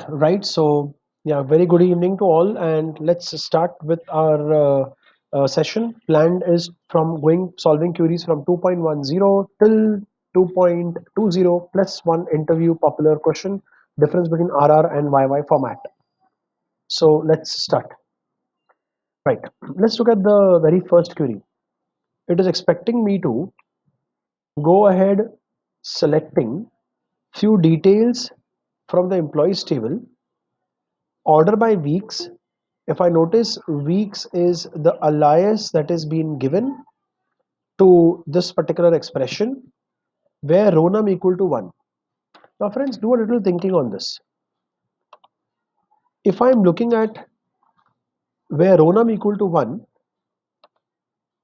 Right. So, yeah, very good evening to all, and let's start with our session. Planned is from going solving queries from 2.10 till 2.20 plus one interview popular question. Difference between RR and YY format. So let's start. Right. Let's look at the very first query. It is expecting me to go ahead selecting few details from the employees table, order by weeks. If I notice weeks is the alias that is being given to this particular expression where row num equal to 1. Now friends, do a little thinking on this. If I'm looking at where row num equal to 1,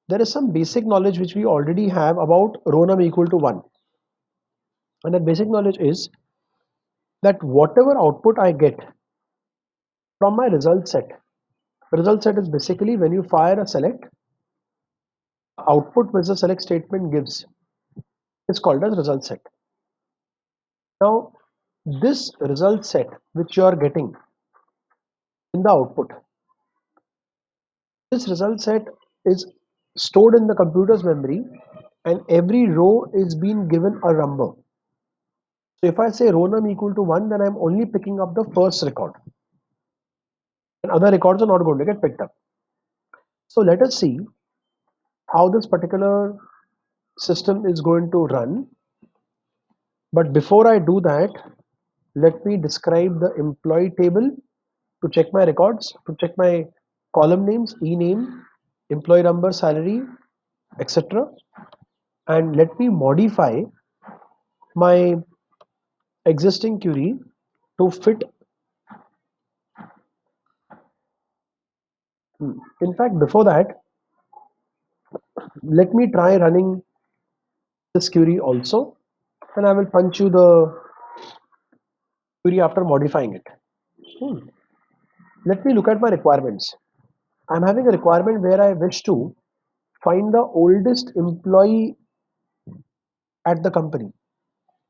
there is some basic knowledge which we already have about row num equal to 1. And that basic knowledge is that whatever output I get from my result set is basically when you fire a select, output which the select statement gives is called as result set. Now, this result set which you are getting in the output, this result set is stored in the computer's memory, and every row is being given a number. So if I say row num equal to 1, then I'm only picking up the first record, and other records are not going to get picked up. So let us see how this particular system is going to run. But before I do that, let me describe the employee table to check my records, to check my column names, e-name, employee number, salary, etc. And let me modify my existing query to fit. In fact, before that, let me try running this query also, and I will punch you the query after modifying it. Let me look at my requirements. I'm having a requirement where I wish to find the oldest employee at the company.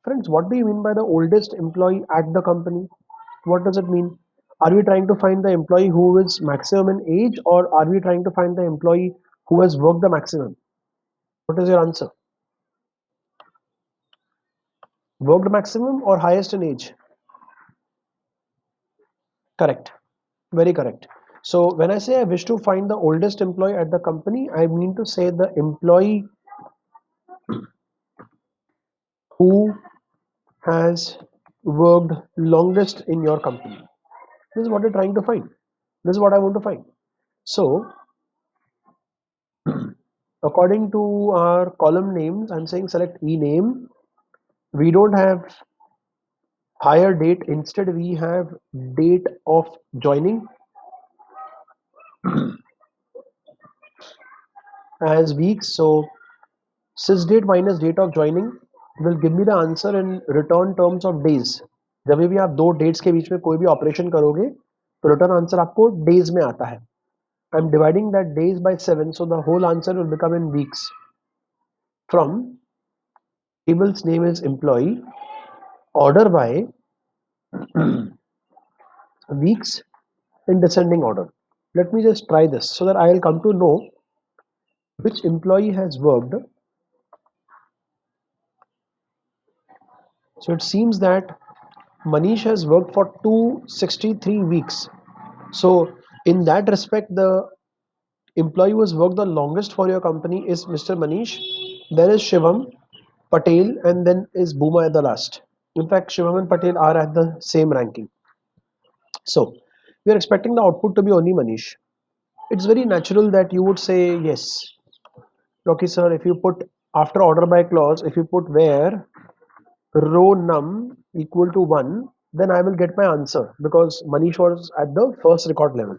Friends, what do you mean by the oldest employee at the company? What does it mean? Are we trying to find the employee who is maximum in age, or are we trying to find the employee who has worked the maximum? What is your answer? Worked maximum or highest in age? Correct. Very correct. So when I say I wish to find the oldest employee at the company, I mean to say the employee who has worked longest in your company. This is what you're trying to find. This is what I want to find. So according to our column names, I'm saying select e name. We don't have hire date, instead we have date of joining as weeks. So sys date minus date of joining will give me the answer in return terms of days. जब भी आप दो dates के बीच में कोई भी operation करोगे तो रिटर्न आंसर आपको डेज में आता है. I'm dividing that days by 7, so the whole answer will become in weeks. From table's name is employee, order by weeks in descending order. Let me just try this so that I will come to know which employee has worked. So it seems that Manish has worked for 263 weeks. So in that respect, the employee who has worked the longest for your company is Mr. Manish. Then is Shivam Patel, and then is Booma at the last. In fact, Shivam and Patel are at the same ranking. So we are expecting the output to be only Manish. It's very natural that you would say yes. Okay, sir, if you put after order by clause, if you put where row num equal to 1, then I will get my answer because Manish was at the first record level.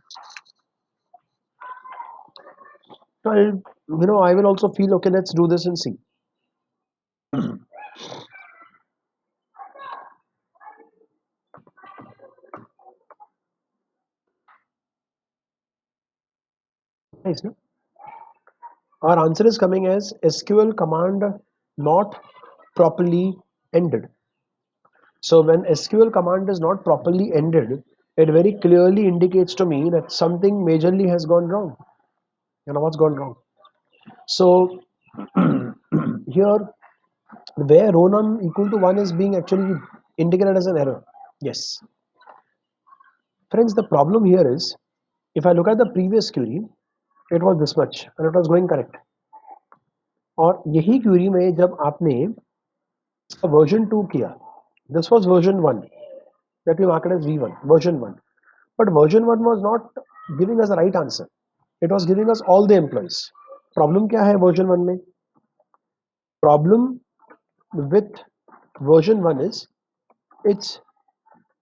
So I will also feel okay. Let's do this and see. Nice, no? Our answer is coming as SQL command not properly ended. So when SQL command is not properly ended, it very clearly indicates to me that something majorly has gone wrong. You know what's gone wrong? So here, where row num equal to 1 is being actually indicated as an error. Yes. Friends, the problem here is, if I look at the previous query, it was this much and it was going correct. और यही query में जब आपने version 2 किया, this was version 1, that we marked as V1, version 1. But version 1 was not giving us the right answer. It was giving us all the employees. Problem क्या है version 1 में? Problem with version 1 is it's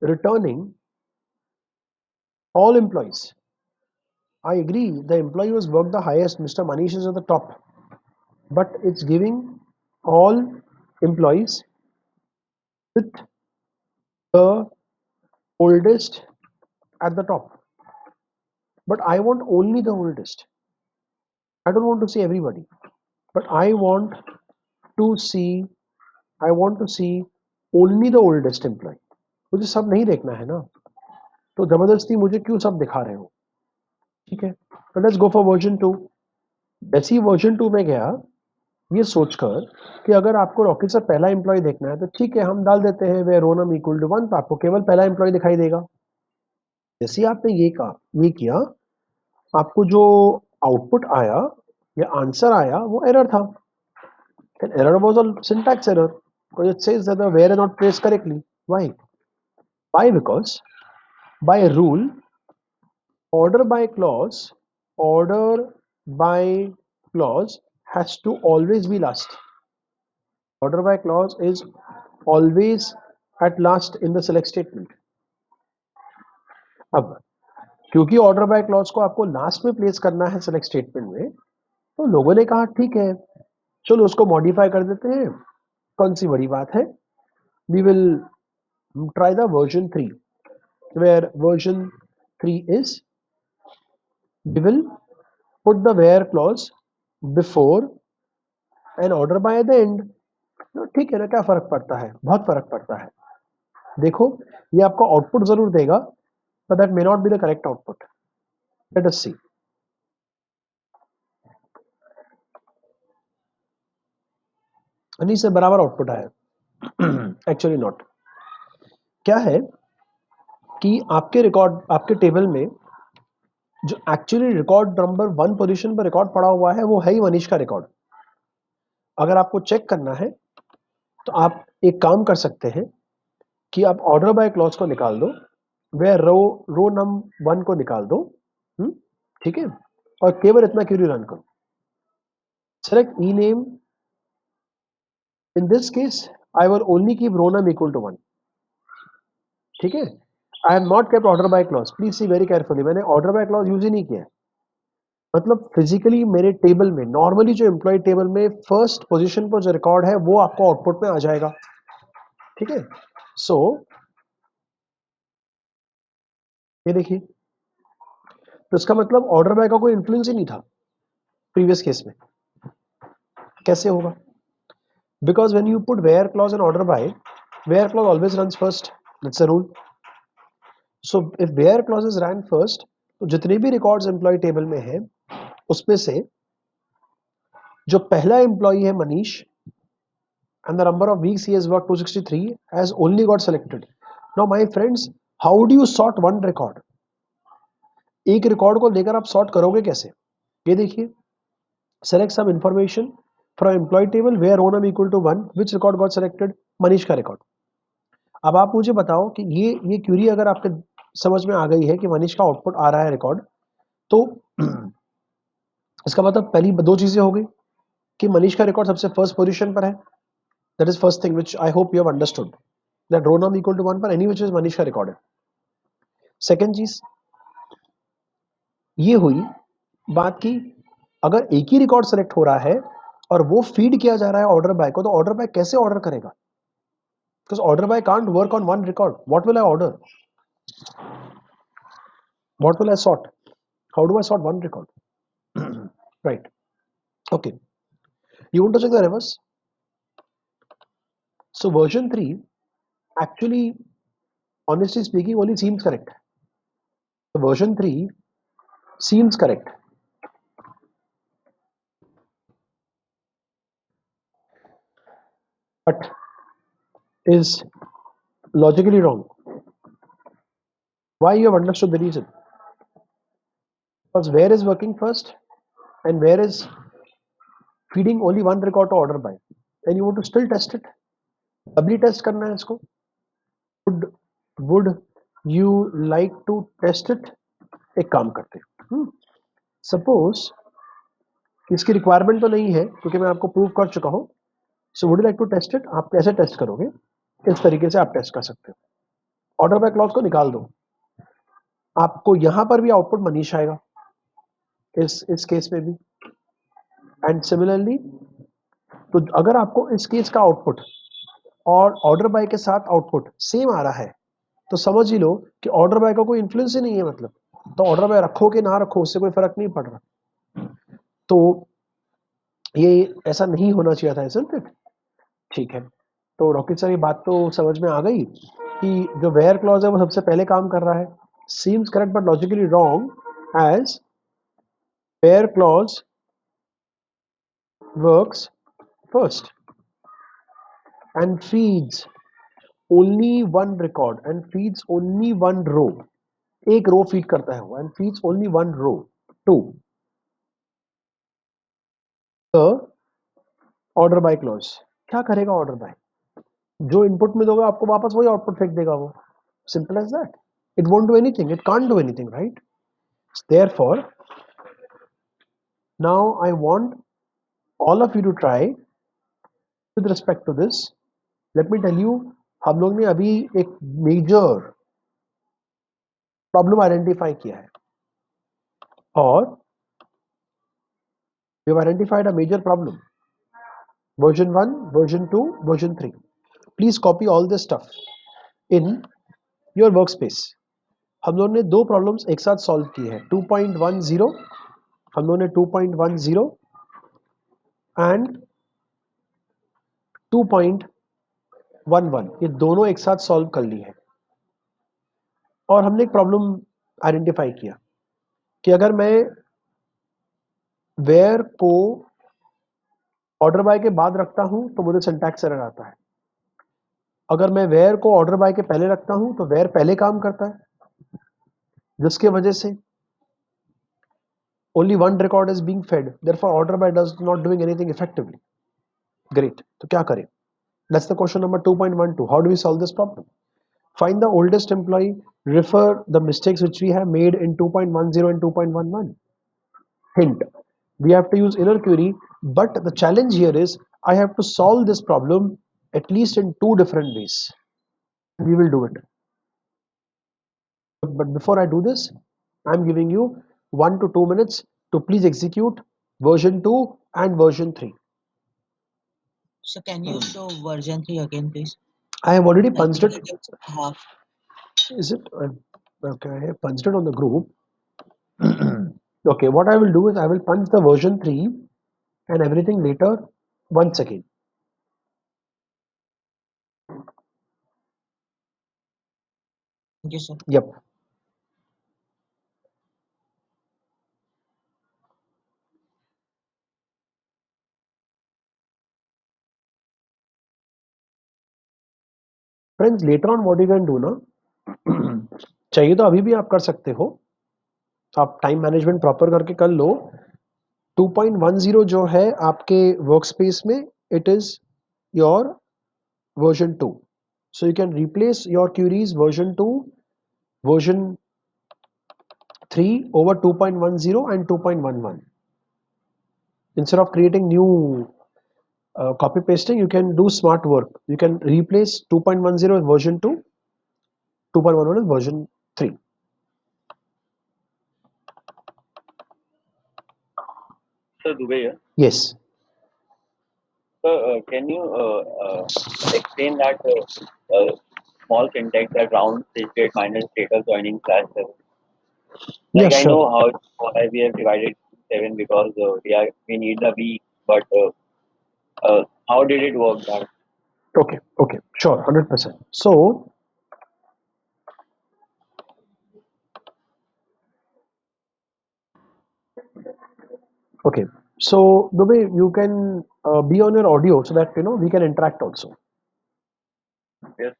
returning all employees. I agree, the employee who's worked the highest, Mr. Manish, is at the top, but it's giving all employees with the oldest at the top. But I want only the oldest. I don't want to see everybody, but I want to see only the oldest employee. मुझे सब नहीं देखना है ना, तो जबरदस्ती मुझे क्यों सब दिखा रहे हो? ठीक है, तो लेट्स गो फॉर वर्जन 2. जैसे ही वर्जन 2 में गया, ये सोचकर कि अगर आपको रॉकेट से पहला एम्प्लॉय देखना है तो ठीक है, हम डाल देते हैं वे रोनम इक्वल टू 1, तो आपको केवल पहला एम्प्लॉय दिखाई देगा. जैसे ही आपने ये किया, आपको जो आउटपुट आया या आंसर आया वो एरर था. An error was a syntax error because it says that the where is not placed correctly. Why? Why? Because by rule, order by clause has to always be last. Order by clause is always at last in the select statement. अब क्योंकि order by clause को आपको last में place करना है select statement में, तो लोगों ने कहा ठीक है, चलो उसको मॉडिफाई कर देते हैं. कौन सी बड़ी बात है? We will try the version 3, where version 3 is we will put the where clause before and order by the end. ठीक है ना, क्या फर्क पड़ता है? बहुत फर्क पड़ता है. देखो, ये आपको आउटपुट जरूर देगा, but that may not be the correct output. Let us see. नहीं से बराबर आउटपुट आया. Actually not. क्या है कि आपके रिकॉर्ड, आपके टेबल में जो एक्चुअली रिकॉर्ड नंबर 1 पोजीशन पर रिकॉर्ड पड़ा हुआ है वो है ही मनीष का रिकॉर्ड. अगर आपको चेक करना है तो आप एक काम कर सकते हैं कि आप ऑर्डर बाय क्लॉज को निकाल दो, वे रो नम 1 को निकाल दो. ठीक है, और केवल इतना क्वेरी रन करो. Select E name. In this case I will only keep row num equal to 1. ठीक है, I have not kept order by clause. Please see very carefully, मैंने ऑर्डर बाय क्लॉज यूज ही नहीं किया. मतलब physically मेरे table में, normally जो एम्प्लॉय टेबल में फर्स्ट पोजीशन पर जो रिकॉर्ड है वो आपको आउटपुट में आ जाएगा. ठीक है, सो ये देखिए, तो इसका मतलब ऑर्डर बाय का कोई इन्फ्लुएंस ही नहीं था प्रीवियस केस में. कैसे होगा? Because when you put where clause and order by, where clause always runs first. That's a rule. So if where clause is run first, तो जितने भी रिकॉर्ड्स एम्प्लॉय टेबल में है उसमें से जो पहला एम्प्लॉय है Manish, and the number of weeks he has worked 263 has only got selected. Now my friends, how do you sort one record? एक रिकॉर्ड को लेकर आप सॉर्ट करोगे कैसे? ये देखिए, select some information from employee table where row num equal to 1, which record got selected? Manish का record. अब आप मुझे बताओ कि ये क्यूरी अगर आपके समझ में आ गई है कि मनीष का आउटपुट आ रहा है रिकॉर्ड, तो इसका मतलब पहली दो चीजें हो गई कि मनीष का रिकॉर्ड सबसे फर्स्ट पोजीशन पर है. That is first thing which I hope you have understood, that row num equal to 1 पर एनी विच इज मनीष का रिकॉर्ड है. सेकेंड चीज ये हुई बात की, अगर एक ही रिकॉर्ड सेलेक्ट हो रहा है और वो फीड किया जा रहा है ऑर्डर बाय को, तो ऑर्डर बाय कैसे ऑर्डर करेगा? Because order by can't work on one record. What will I order? What will I sort? How do I sort one record? Right. Okay, you want to check the reverse? So version 3, Actually, honestly speaking, only seems correct. The version 3 seems correct, but is logically wrong. Why? You have understood the reason. Because where is working first and where is feeding only one record to order by, and you want to still test it. Doubly test करना है इसको. Would you like to test it? एक काम करते हैं. Suppose इसकी requirement तो नहीं है क्योंकि मैं आपको प्रूव कर चुका हूँ. So would you like to test it? आप कैसे टेस्ट करोगे? इस तरीके से आप टेस्ट कर सकते हो. ऑर्डर बाय क्लॉज को निकाल दो. आपको यहां पर भी आउटपुट मनीष आएगा, इस केस में भी. एंड सिमिलरली, तो अगर आपको इस केस का आउटपुट और ऑर्डर बाय के साथ आउटपुट सेम आ रहा है तो समझ ही लो कि ऑर्डर बाय का कोई इन्फ्लुएंस ही नहीं है. मतलब तो ऑर्डर बाय रखो कि ना रखो उससे कोई फर्क नहीं पड़ रहा. तो ये ऐसा नहीं होना चाहिए था, isn't it? ठीक है. तो रॉकेट सर, ये बात तो समझ में आ गई कि जो वेयर क्लॉज है वो सबसे पहले काम कर रहा है. Seems correct but logically wrong as where clause works first and feeds only one record and feeds only one row. एक रो फीड करता है वो, and feeds only one row to the order by clause. क्या करेगा order by? जो input में दोगे आपको वापस वही आउटपुट फेंक देगा वो. Simple as that. It won't do anything. It can't do anything, right? Therefore, now I want all of you to try with respect to this. Let me tell you, हम लोग ने अभी एक मेजर प्रॉब्लम आइडेंटिफाई किया है. और we have identified a major problem. Version 1, version 2, version 3. Please copy all this stuff in your workspace. हम लोगों ने दो प्रॉब्लम्स एक साथ सॉल्व की है. 2.10 हम लोगों ने 2.10 एंड 2.11 ये दोनों एक साथ सॉल्व कर ली है. और हमने एक प्रॉब्लम आइडेंटिफाई किया कि अगर मैं वेयर को ऑर्डर बाय के बाद रखता हूं तो मुझे सिंटैक्स एरर आता है. अगर मैं वेयर को ऑर्डर बाय के पहले रखता हूं तो वेयर पहले काम करता है, जिसके वजह से only one record is being fed, therefore order by does not doing anything effectively. Great. तो क्या करें? That's the question number 2.12. How do we solve this problem? Find the oldest employee, refer the mistakes which we have made in 2.10 and 2.11. Hint, we have to use inner query, but the challenge here is I have to solve this problem at least in two different ways. We will do it. But before I do this, I'm giving you 1 to 2 minutes to please execute version 2 and version 3. So can you show version 3 again, please? I have already Like punched it. half. Is it? Okay, I have punched it on the group. Okay, what I will do is I will punch the version 3 and everything later once again. Thank you, sir. Yep. Friends, later on what you can do ना, चाहिए तो अभी भी आप कर सकते हो. आप टाइम मैनेजमेंट प्रॉपर करके कर लो. 2.10 जो है आपके वर्कस्पेस में, it is your version 2. So you can replace your queries version 2, version 3 over 2.10 and 2.11. Instead of creating new copy pasting, you can do smart work. You can replace 2.10 with version 2, 2.11 with version 3. Sir Dubey here. Yes. So can you explain that small syntax that round state minus data joining slash 7? Like Yeah, I sure. know how we have divided 7 because we need the week, but how did it work that? Okay, okay, sure, 100%. So, okay, so the way you can be on your audio so that we can interact also, Yes,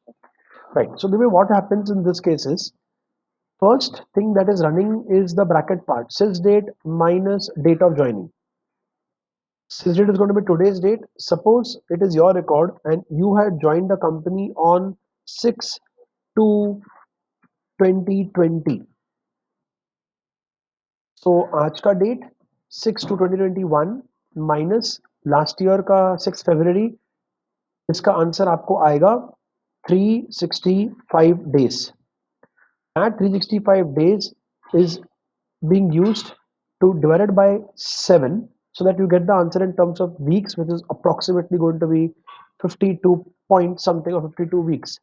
right? So the way what happens in this case is first thing that is running is the bracket part, sys date minus date of joining. Sys date is going to be today's date. Suppose it is your record and you had joined the company on 6 to 2020. So आज का date 6/2/2021 minus last year का 6 फरवरी, इसका answer आपको आएगा 365 days. That 365 days is being used to divide it by 7 so that you get the answer in terms of weeks, which is approximately going to be 52 point something or 52 weeks.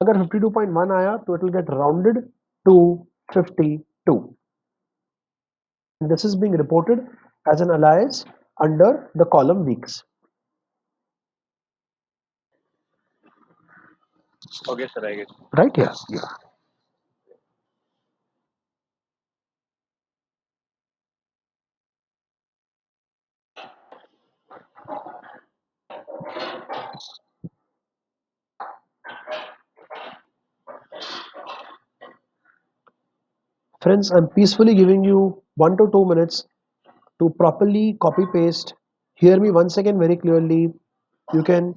अगर 52.1 आया तो it will get rounded to 52. And this is being reported as an alias under the column weeks. okay, sir, I get. Right? Yeah. Yeah. Friends, I'm peacefully giving you 1 to 2 minutes to properly copy paste. Hear me once again very clearly. You can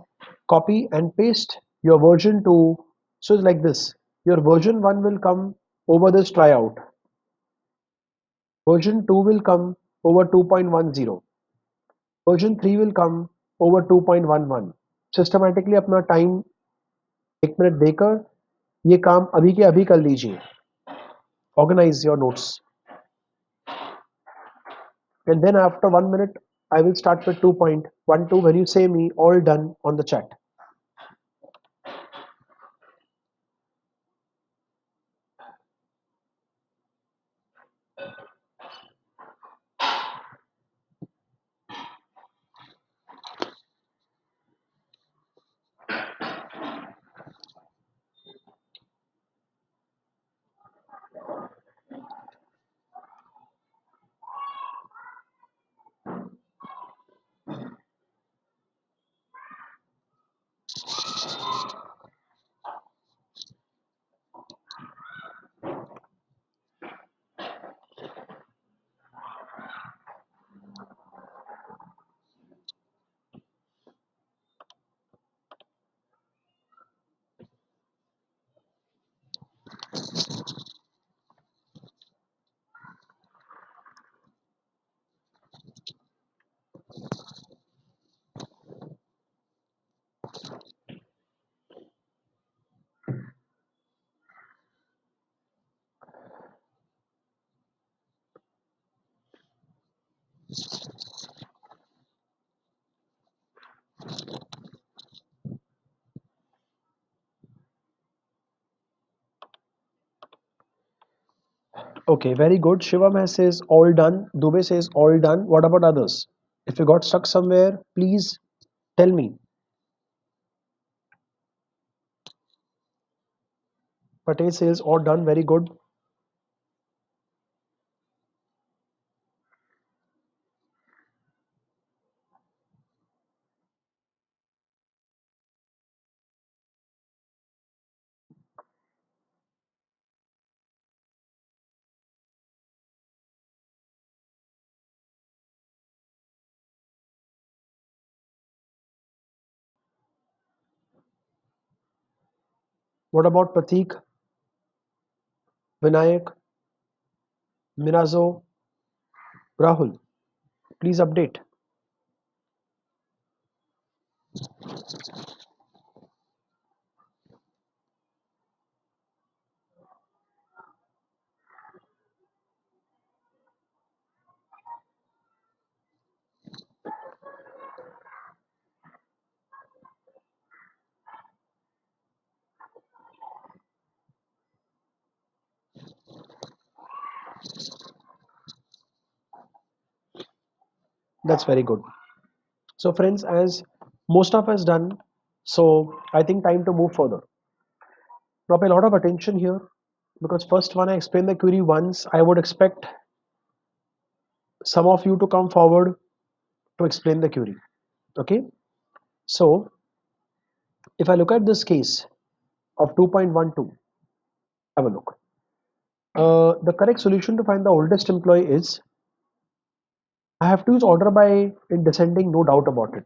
copy and paste your version 2. So it's like this. Your version 1 will come over this tryout. Version 2 will come over 2.10. Version 3 will come over 2.11. Systematically अपना time 1 minute देकर ये काम अभी के अभी कर लीजिए. Organize your notes. And then after 1 minute, I will start with 2.12 when you say me all done on the chat. Okay, very good. Shivam has says all done. Dubey says all done. What about others? If you got stuck somewhere, please tell me. Patel says all done. Very good. What about Pratik, Vinayak, Minazo, Rahul? Please update. That's very good. So, friends, as most of us done, So I think time to move further. Now pay a lot of attention here, because first when I explain the query once, I would expect some of you to come forward to explain the query. Okay, so if I look at this case of 2.12, have a look. The correct solution to find the oldest employee is, I have to use order by in descending, no doubt about it.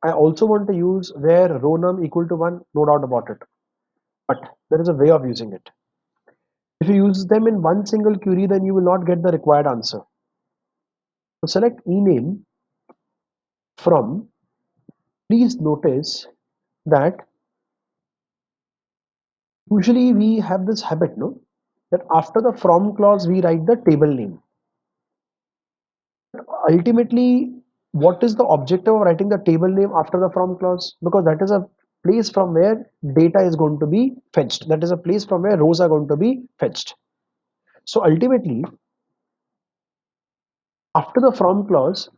I also want to use where row num equal to 1, no doubt about it. But there is a way of using it. If you use them in one single query, then you will not get the required answer. So select ename from. Please notice that usually we have this habit, no, that after the from clause we write the table name. Ultimately, what is the objective of writing the table name after the from clause? Because that is a place from where data is going to be fetched. That is a place from where rows are going to be fetched. So ultimately, after the from clause,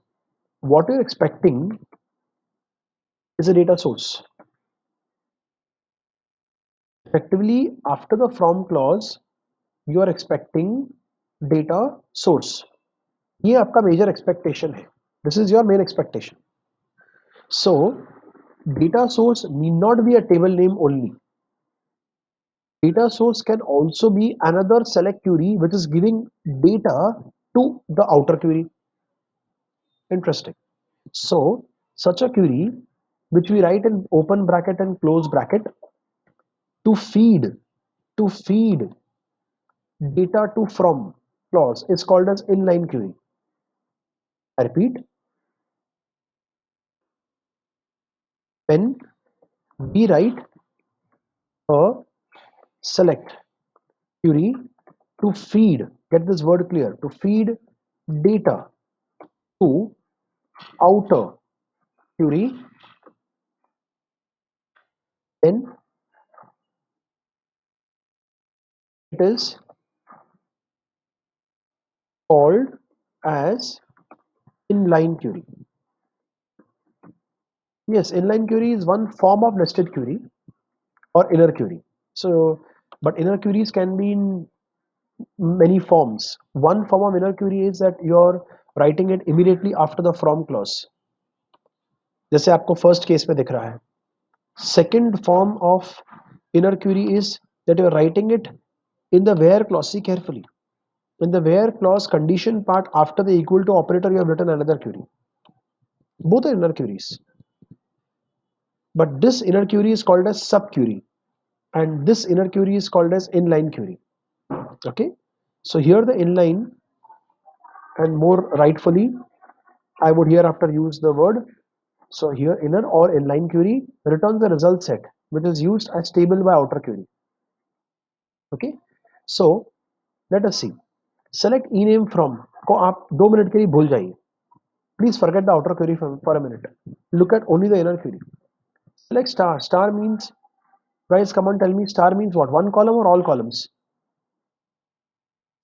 what you're expecting is a data source. Effectively, after the from clause, you are expecting data source. ये आपका major expectation है. This is your main expectation. So data source need not be a table name only. Data source can also be another select query which is giving data to the outer query. Interesting. So such a query which we write in open bracket and close bracket to feed data to from clause is called as inline query. I repeat, when we write a select query to feed, get this word clear, to feed data to outer query, then it is called as inline query. Yes, inline query is one form of nested query or inner query. So, but inner queries can be in many forms. One form of inner query is that you're writing it immediately after the from clause, जैसे आपको first case में दिख रहा है. Second form of inner query is that you're writing it in the where clause. See carefully. In the where clause condition part, after the equal to operator, you have written another query. Both are inner queries. But this inner query is called as sub query, and this inner query is called as inline query. Okay. So here the inline, and more rightfully, I would hereafter use the word. So here inner or inline query returns the result set which is used as table by outer query. Okay. So let us see. Select ename from को आप 2 minute के लिए भूल जाइए. Please forget the outer query for a minute. Look at only the inner query. Select star. Star means, guys, come on, tell me, star means what? One column or all columns?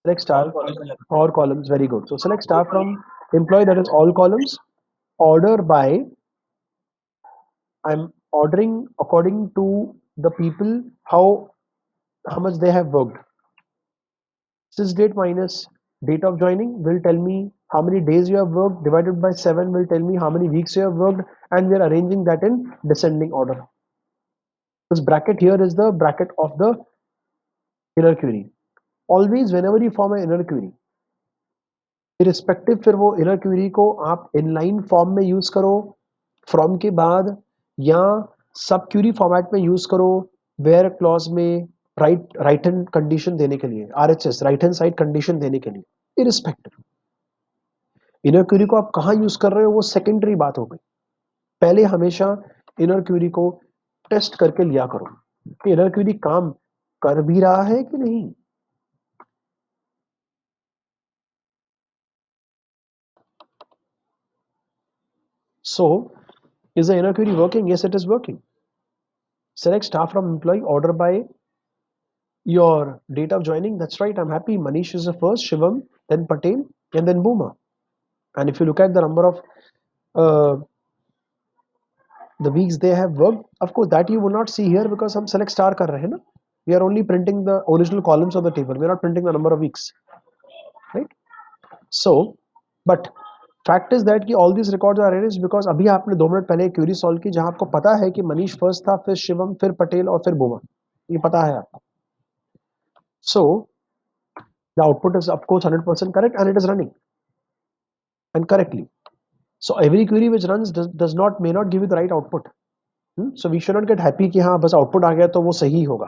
Select star. All columns. Very good. So select star from employee, that is all columns. Order by, I'm ordering according to the people how much they have worked. Sys date minus date of joining will tell me how many days you have worked, divided by 7 will tell me how many weeks you have worked, and we are arranging that in descending order. This bracket here is the bracket of the inner query. Always whenever you form an inner query, irrespective फिर वो inner query को आप inline form में use करो from के बाद, या sub query format में use करो where clause में right hand condition देने के लिए, RHS right hand side condition देने के लिए, irrespective. इनर क्वेरी को आप कहाँ यूज कर रहे हो वो सेकेंडरी बात हो गई. पहले हमेशा इनर क्वेरी को टेस्ट करके लिया करो कि इनर क्वेरी काम कर भी रहा है कि नहीं. So is the inner query working? Yes, it is working. Select staff from employee, order by your date of joining. That's right, I'm happy. Manish is the first, Shivam, then Patel, and then Boomer. And if you look at the number of the weeks they have worked. Of course that you will not see here because हम select star कर रहे हैं ना. We are only printing the original columns of the table. We are not printing the number of weeks, right? So but fact is that कि all these records are arranged because अभी आपने 2 minute पहले एक Curie solve की जहां आपको पता है कि मनीष फर्स्ट था, फिर शिवम, फिर पटेल और फिर बुमा. ये पता है आपको. So the output is of course 100% correct and it is running and correctly. So every query which runs does not may not give you the right output. So we should not get happy कि हाँ बस output आ गया तो वो सही होगा,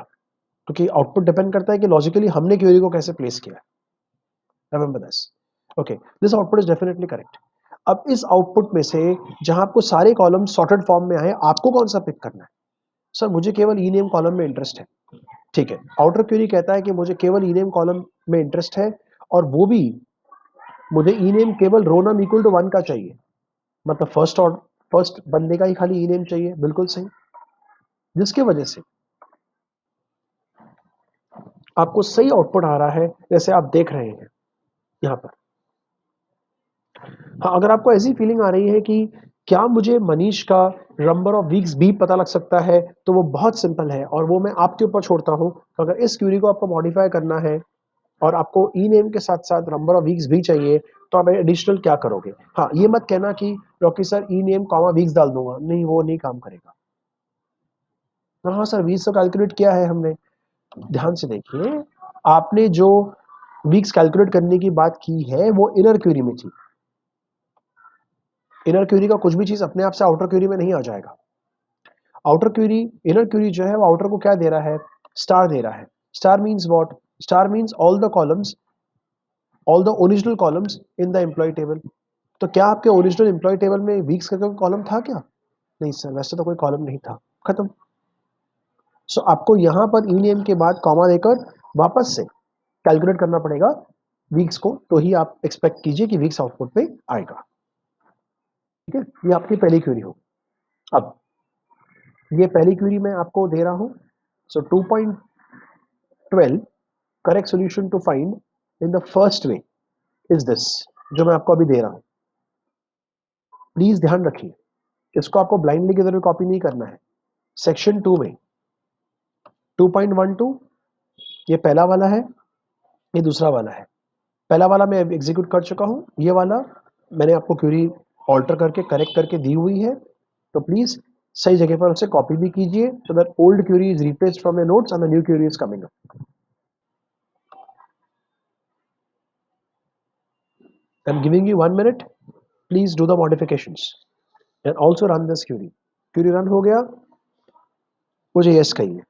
क्योंकि output depend करता है कि logically हमने query को कैसे place किया. Remember this. Okay, this output is definitely correct. अब इस output में से जहां आपको सारे columns sorted form में आए, आपको कौन सा pick करना है? सर मुझे केवल e-name column में interest है. ठीक है, outer query कहता है कि मुझे केवल e-name column में interest है और वो भी मुझे e-name केवल row num equal to 1 का चाहिए. मतलब फर्स्ट बंदे का ही खाली ई नेम चाहिए. बिल्कुल सही. जिसके वजह से आपको सही आउटपुट आ रहा है जैसे आप देख रहे हैं यहां पर. हाँ, अगर आपको ऐसी फीलिंग आ रही है कि क्या मुझे मनीष का नंबर ऑफ वीक्स भी पता लग सकता है, तो वो बहुत सिंपल है और वो मैं आपके ऊपर छोड़ता हूं. तो अगर इस क्यूरी को आपको मॉडिफाई करना है और आपको ई नेम के साथ साथ नंबर ऑफ वीक्स भी चाहिए, तो आप एडिशनल क्या करोगे? हाँ, ये मत कहना कि रॉकी सर ई नेम कॉमा वीक्स डाल दूंगा. नहीं, वो नहीं काम करेगा. हाँ सर, वीक्स तो कैलकुलेट किया है हमने. ध्यान से देखिए, आपने जो वीक्स कैलकुलेट करने की बात की है वो इनर क्वेरी में थी. इनर क्वेरी का कुछ भी चीज अपने आप से आउटर क्वेरी में नहीं आ जाएगा. आउटर क्वेरी, इनर क्वेरी जो है वो आउटर को क्या दे रहा है? स्टार दे रहा है. Star means what? Star means all the columns, all the original columns in the employ table. तो क्या आपके ओरिजिनल एम्प्लॉय टेबल में वीक्स का कोई कॉलम था क्या? नहीं सर, वैसे तो कोई कॉलम नहीं था. खत्म. सो आपको यहां पर ई नेम के बाद कॉमा देकर वापस से कैलकुलेट करना पड़ेगा वीक्स को, तो ही आप एक्सपेक्ट कीजिए कि वीक्स आउटपुट पे आएगा. ठीक है, ये आपकी पहली क्वेरी हो. अब ये पहली क्वेरी मैं आपको दे रहा हूं. So 2.12 correct solution to find in the first way is this, जो मैं आपको अभी दे रहा हूं. प्लीज ध्यान रखिए, इसको आपको ब्लाइंडली किधर भी कॉपी नहीं करना है. सेक्शन 2 में 2.12 ये पहला वाला है, ये दूसरा वाला है. पहला वाला मैं एग्जीक्यूट कर चुका हूं. ये वाला मैंने आपको क्वेरी ऑल्टर करके करेक्ट करके दी हुई है, तो प्लीज सही जगह पर उसे कॉपी भी कीजिए so that old query is replaced from your notes and the new query is coming up. I am giving you 1 minute. Please do the modifications and also run this query. Query run हो गया, मुझे yes कहिए.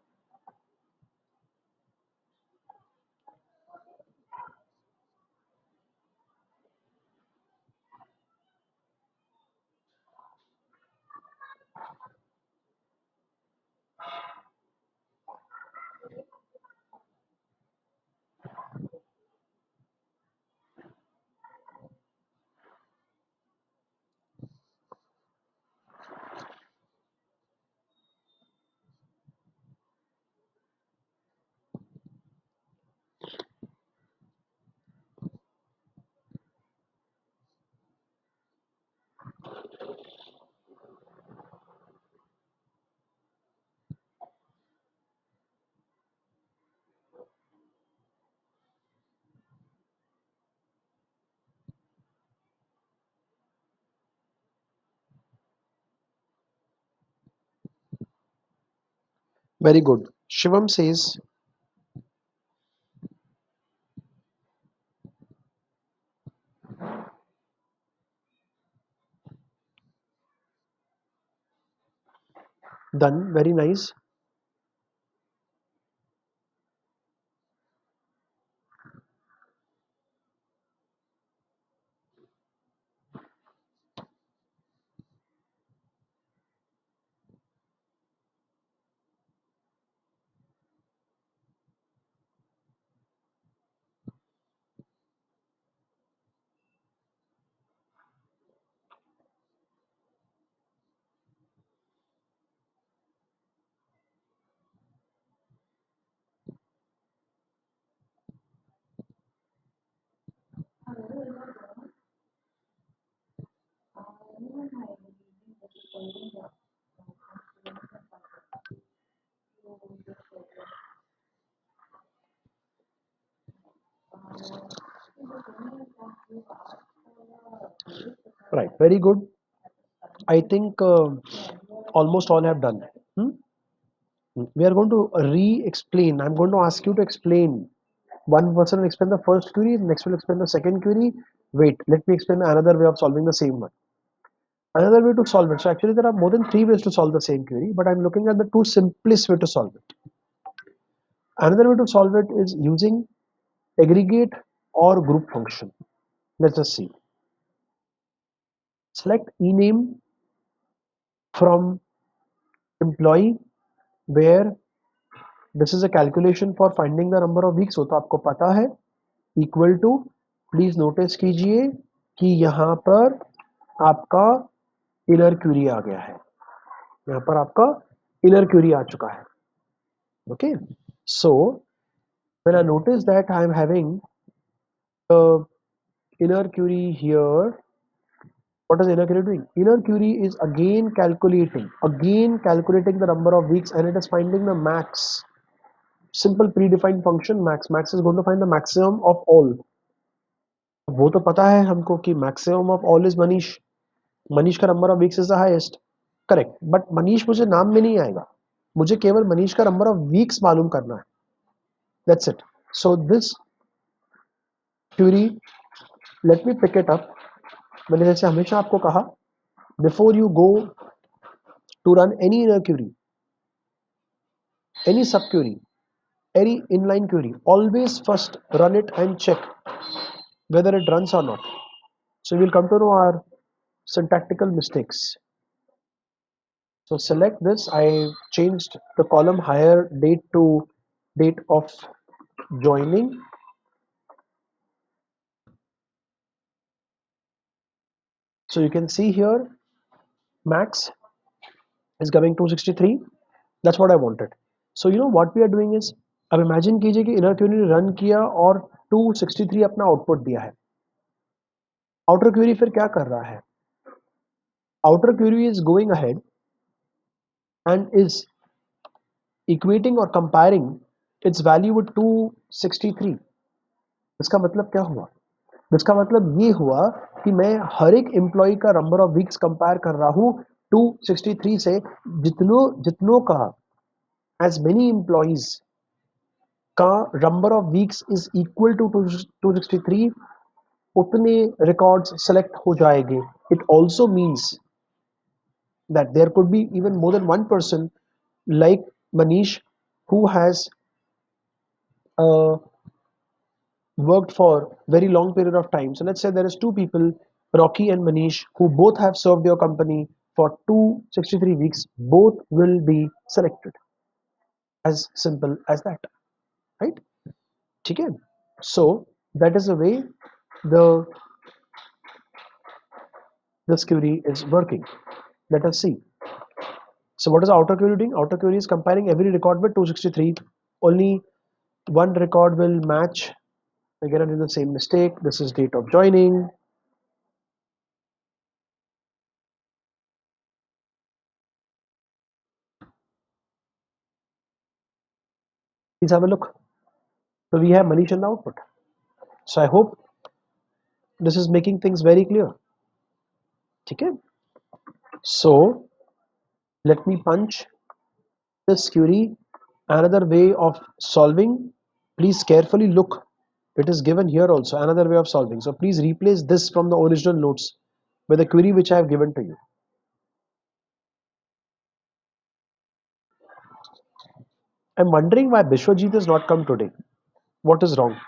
Very good. Shivam says done. Very nice. Right, very good. I think almost all have done. Hmm? We are going to re-explain. I'm going to ask you to explain. One person will explain the first query, next will explain the second query. Wait, let me explain another way of solving the same one. Another way to solve it. So actually there are more than three ways to solve the same query, but I'm looking at the two simplest way to solve it. Another way to solve it is using aggregate or group function. Let us see. Select ename from employee where this is a calculation for finding the number of weeks. हो तो आपको पता है equal to, please notice कीजिए कि यहाँ पर आपका इनर क्यूरी आ गया है, यहाँ पर आपका इनर क्यूरी आ चुका है. Okay, so when I notice that I am having the inner query here, what is inner query doing? Inner query is again calculating the number of weeks, and it is finding the max. Simple predefined function max. Max is going to find the maximum of all. वो तो पता है हमको कि maximum of all is Manish. Manish का number of weeks is the highest. Correct. But Manish मुझे नाम में नहीं आएगा. मुझे केवल मनीष का number of weeks मालूम करना है. That's it. So this query, let me pick it up. मैंने जैसे हमेशा आपको कहा, before you go to run any inner query, any sub query, any inline query, always first run it and check whether it runs or not. So we'll come to know our syntactical mistakes. So select this. I changed the column higher date to date of joining. So you can see here max is coming 263. That's what I wanted. So you know what we are doing is, अब imagine कीजिए कि inner query run किया और 263 अपना output दिया है. Outer query फिर क्या कर रहा है? Outer query is going ahead and is equating or comparing its value with 263. इसका मतलब क्या हुआ? इसका मतलब ये हुआ कि मैं हर एक एम्प्लॉय का नंबर ऑफ वीक्स कंपेयर कर रहा हूं 263 से. जितनों का एज मेनी एम्प्लॉइज का number of weeks is equal to 263, उतने रिकॉर्ड्स सेलेक्ट हो जाएंगे. It also means that there could be even more than one person like Manish who has worked for very long period of time. So let's say there is two people, Rocky and Manish, who both have served your company for 263 weeks. Both will be selected. As simple as that, right? Okay. So that is the way the this query is working. Let us see. So what is outer query doing? Outer query is comparing every record with 263. Only one record will match. Again, I did the same mistake. This is date of joining. Please have a look. So we have Manish in the output. So I hope this is making things very clear. Okay. So let me punch this query. Another way of solving. Please carefully look. It is given here also. Another way of solving. So please replace this from the original notes with the query which I have given to you. I'm wondering why Bishwajit has not come today. What is wrong?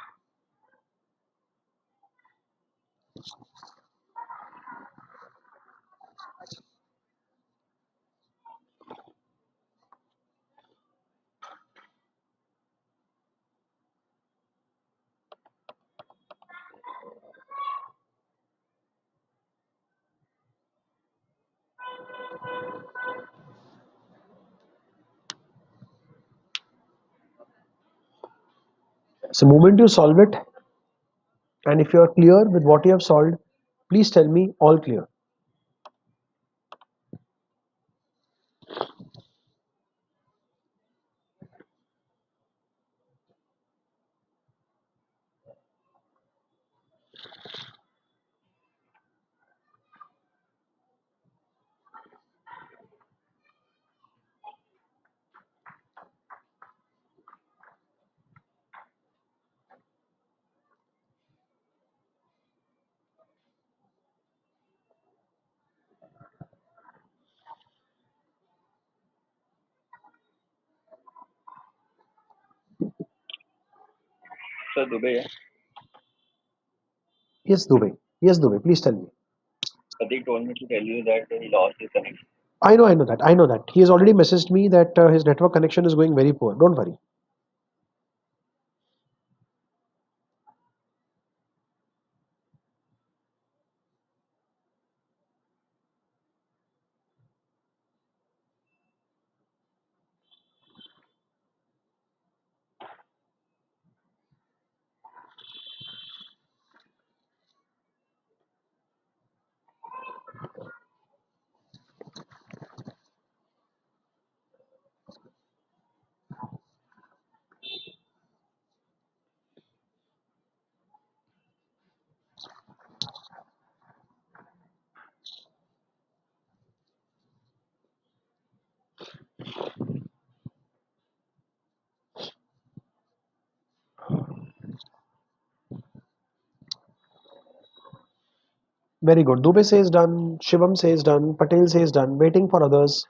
So moment you solve it, and if you are clear with what you have solved, please tell me all clear. Sir Dubey, yeah. Yes, Dubey. Yes, Dubey. Please tell me. Pratik told me to tell you that he lost his connection. I know that. I know that. He has already messaged me that his network connection is going very poor. Don't worry. Very good. Dubey says done. Shivam says done. Patel says done. Waiting for others.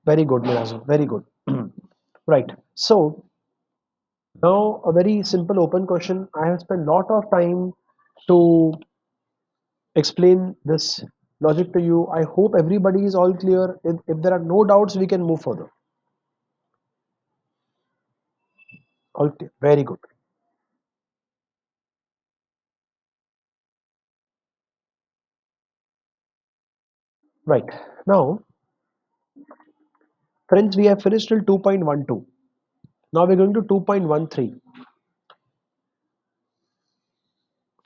Very good, Mirazu. Very good. Right. So now a very simple open question. I have spent a lot of time to explain this logic to you. I hope everybody is all clear. If there are no doubts, we can move further. All clear. Very good. Right. Now, friends, we have finished till 2.12. Now we're going to 2.13.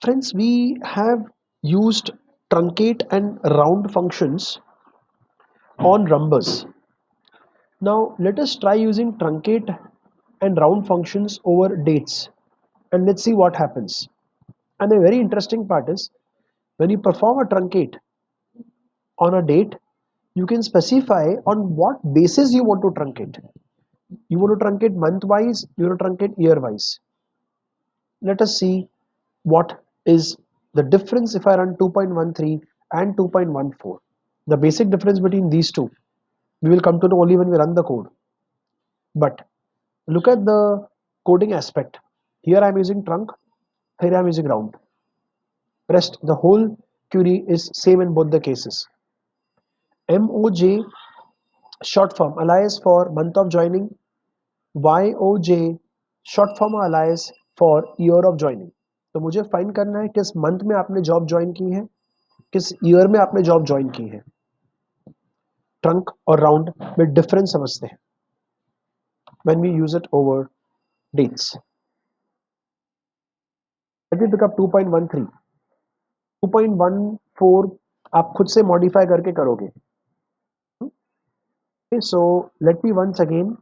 Friends, we have used truncate and round functions on numbers. Now let us try using truncate and round functions over dates and let's see what happens. And the very interesting part is when you perform a truncate on a date, you can specify on what basis you want to truncate. You want to truncate month wise, you want to truncate year wise. Let us see what is the difference if I run 2.13 and 2.14. The basic difference between these two we will come to know only when we run the code. But look at the coding aspect. Here I am using trunc, here I am using round. Rest the whole query is same in both the cases. MOJ short form alias for month of joining, YOJ short form alias for year of joining. तो मुझे find करना है किस month में आपने job join की है, किस ईयर में आपने जॉब ज्वाइन की है. ट्रंक और राउंड में डिफरेंस समझते हैं when we use it over dates. Let me pick up 2.13. 2.14 आप खुद से मॉडिफाई करके करोगे. Okay, so let me once again,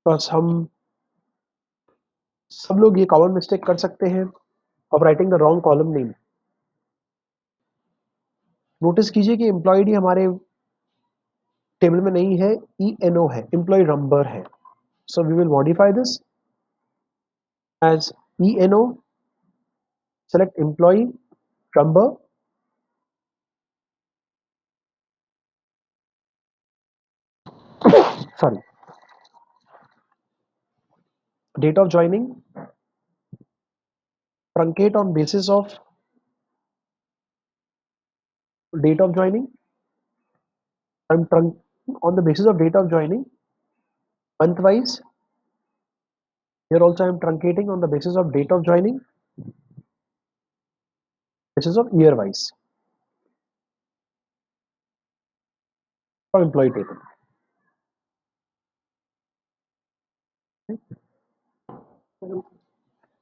बस हम सब लोग ये कॉमन मिस्टेक कर सकते हैं of writing the wrong column name. Notice कीजिए कि एम्प्लॉय आईडी हमारे टेबल में नहीं है, ENO है, एम्प्लॉय नंबर है. So we will modify this as ENO, select employee number, sorry, date of joining, truncate on basis of date of joining, and on the basis of date of joining, month wise. Here also I am truncating on the basis of date of joining, basis of year wise for employee table.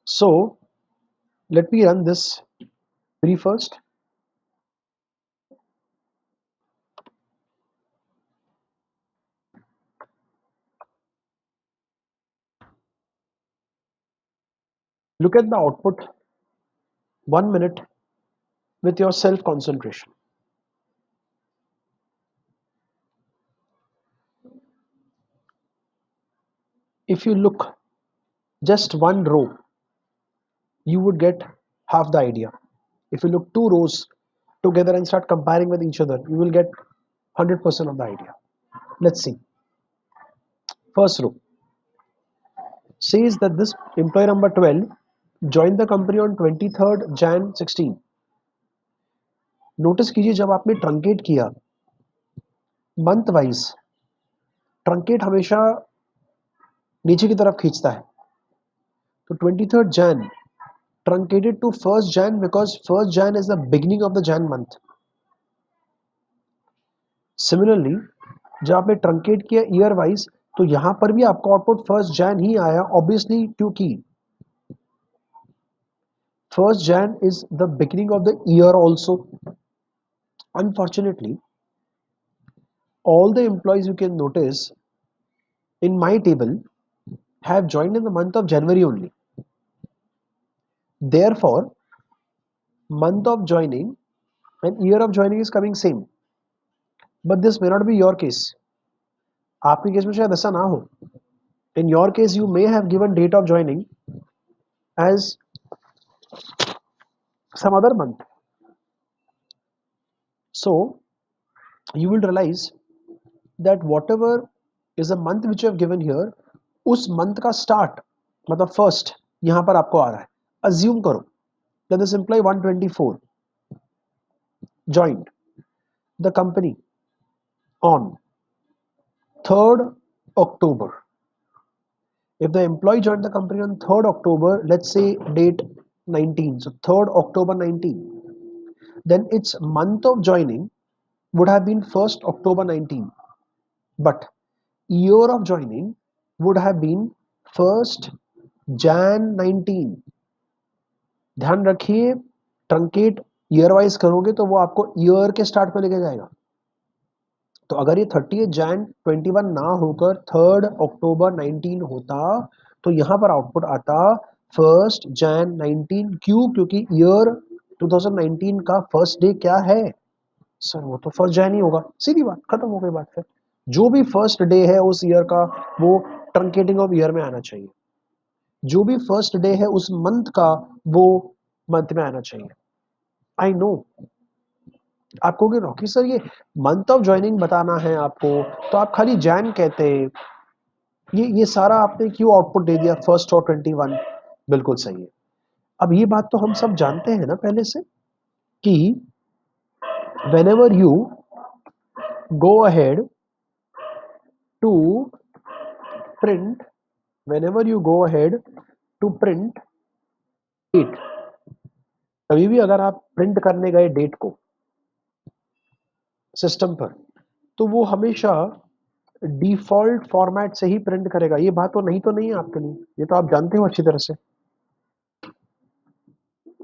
So let me run this query first. Look at the output 1 minute with your self concentration. if you look just one row, you would get half the idea. If you look two rows together and start comparing with each other, you will get 100% of the idea. Let's see. First row says that this employee number 12 joined the company on 23rd Jan 16. Notice कीजिए जब आपने truncate किया month wise, truncate हमेशा नीचे की तरफ खींचता है. तो 23rd Jan truncated to 1st Jan because 1st Jan is the beginning of the Jan month. Similarly, जब आपने ट्रंकेट किया ईयर वाइज, तो यहां पर भी आपका आउटपुट 1st Jan ही आया, ऑब्वियसली, क्योंकि 1st Jan is the beginning of the year also. Unfortunately, all the employees you can notice in my table have joined in the month of January only. Therefore, month of joining and year of joining is coming same. But this may not be your case. आपके case में शायद ऐसा ना हो. In your case, you may have given date of joining as some other month. So you will realize that whatever is a month which you have given here, उस month का start मतलब first यहाँ पर आपको आ रहा है. Assume करो that this employee 124 joined the company on 3rd October. If the employee joined the company on 3rd October, let's say date 19, so 3rd October 19, then its month of joining would have been 1st October 19, but year of joining would have been 1st Jan 19. ध्यान रखिए, truncate year wise करोगे तो वो आपको year के start पे लेके जाएगा. तो अगर ये 30 Jan 21 ना होकर 3rd October 19 होता, तो यहां पर आउटपुट आता 1st Jan 19. क्यों? क्योंकि ईयर 2019 का फर्स्ट डे क्या है सर? वो तो 1st Jan ही होगा. सीधी बात, खत्म हो गई बात. फिर जो भी फर्स्ट डे है उस ईयर का, वो ट्रंकेटिंग ऑफ ईयर में आना चाहिए. जो भी फर्स्ट डे है उस मंथ का, वो मंथ में आना चाहिए. आई नो आप कहोगे रॉकी सर ये मंथ ऑफ ज्वाइनिंग बताना है आपको, तो आप खाली जैन कहते. ये सारा आपने क्यों आउटपुट दे दिया 1st और 21? बिल्कुल सही है. अब ये बात तो हम सब जानते हैं ना पहले से कि whenever you go ahead to print whenever you go ahead to print date, कभी भी अगर आप प्रिंट करने गए डेट को सिस्टम पर, तो वो हमेशा डिफॉल्ट फॉर्मेट से ही प्रिंट करेगा. ये बात तो नहीं है आपके लिए, ये तो आप जानते हो अच्छी तरह से.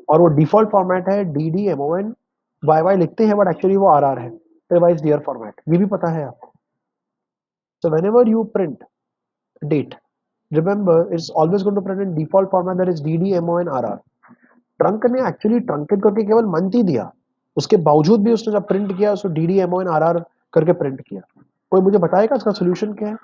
और वो डिफॉल्ट फॉर्मेट है DDMON YY लिखते हैं, बट एक्चुअली वो RR है, रिवाइज्ड ईयर फॉर्मेट. ये भी पता है आपको. So whenever you print date, remember it's always going to print in default format, that is DDMON RR. Trunk ने एक्चुअली ट्रंकेट करके केवल मंथ ही दिया, उसके बावजूद भी उसने जब प्रिंट किया उसको DDMON RR करके प्रिंट किया. कोई मुझे बताएगा इसका सोल्यूशन क्या है?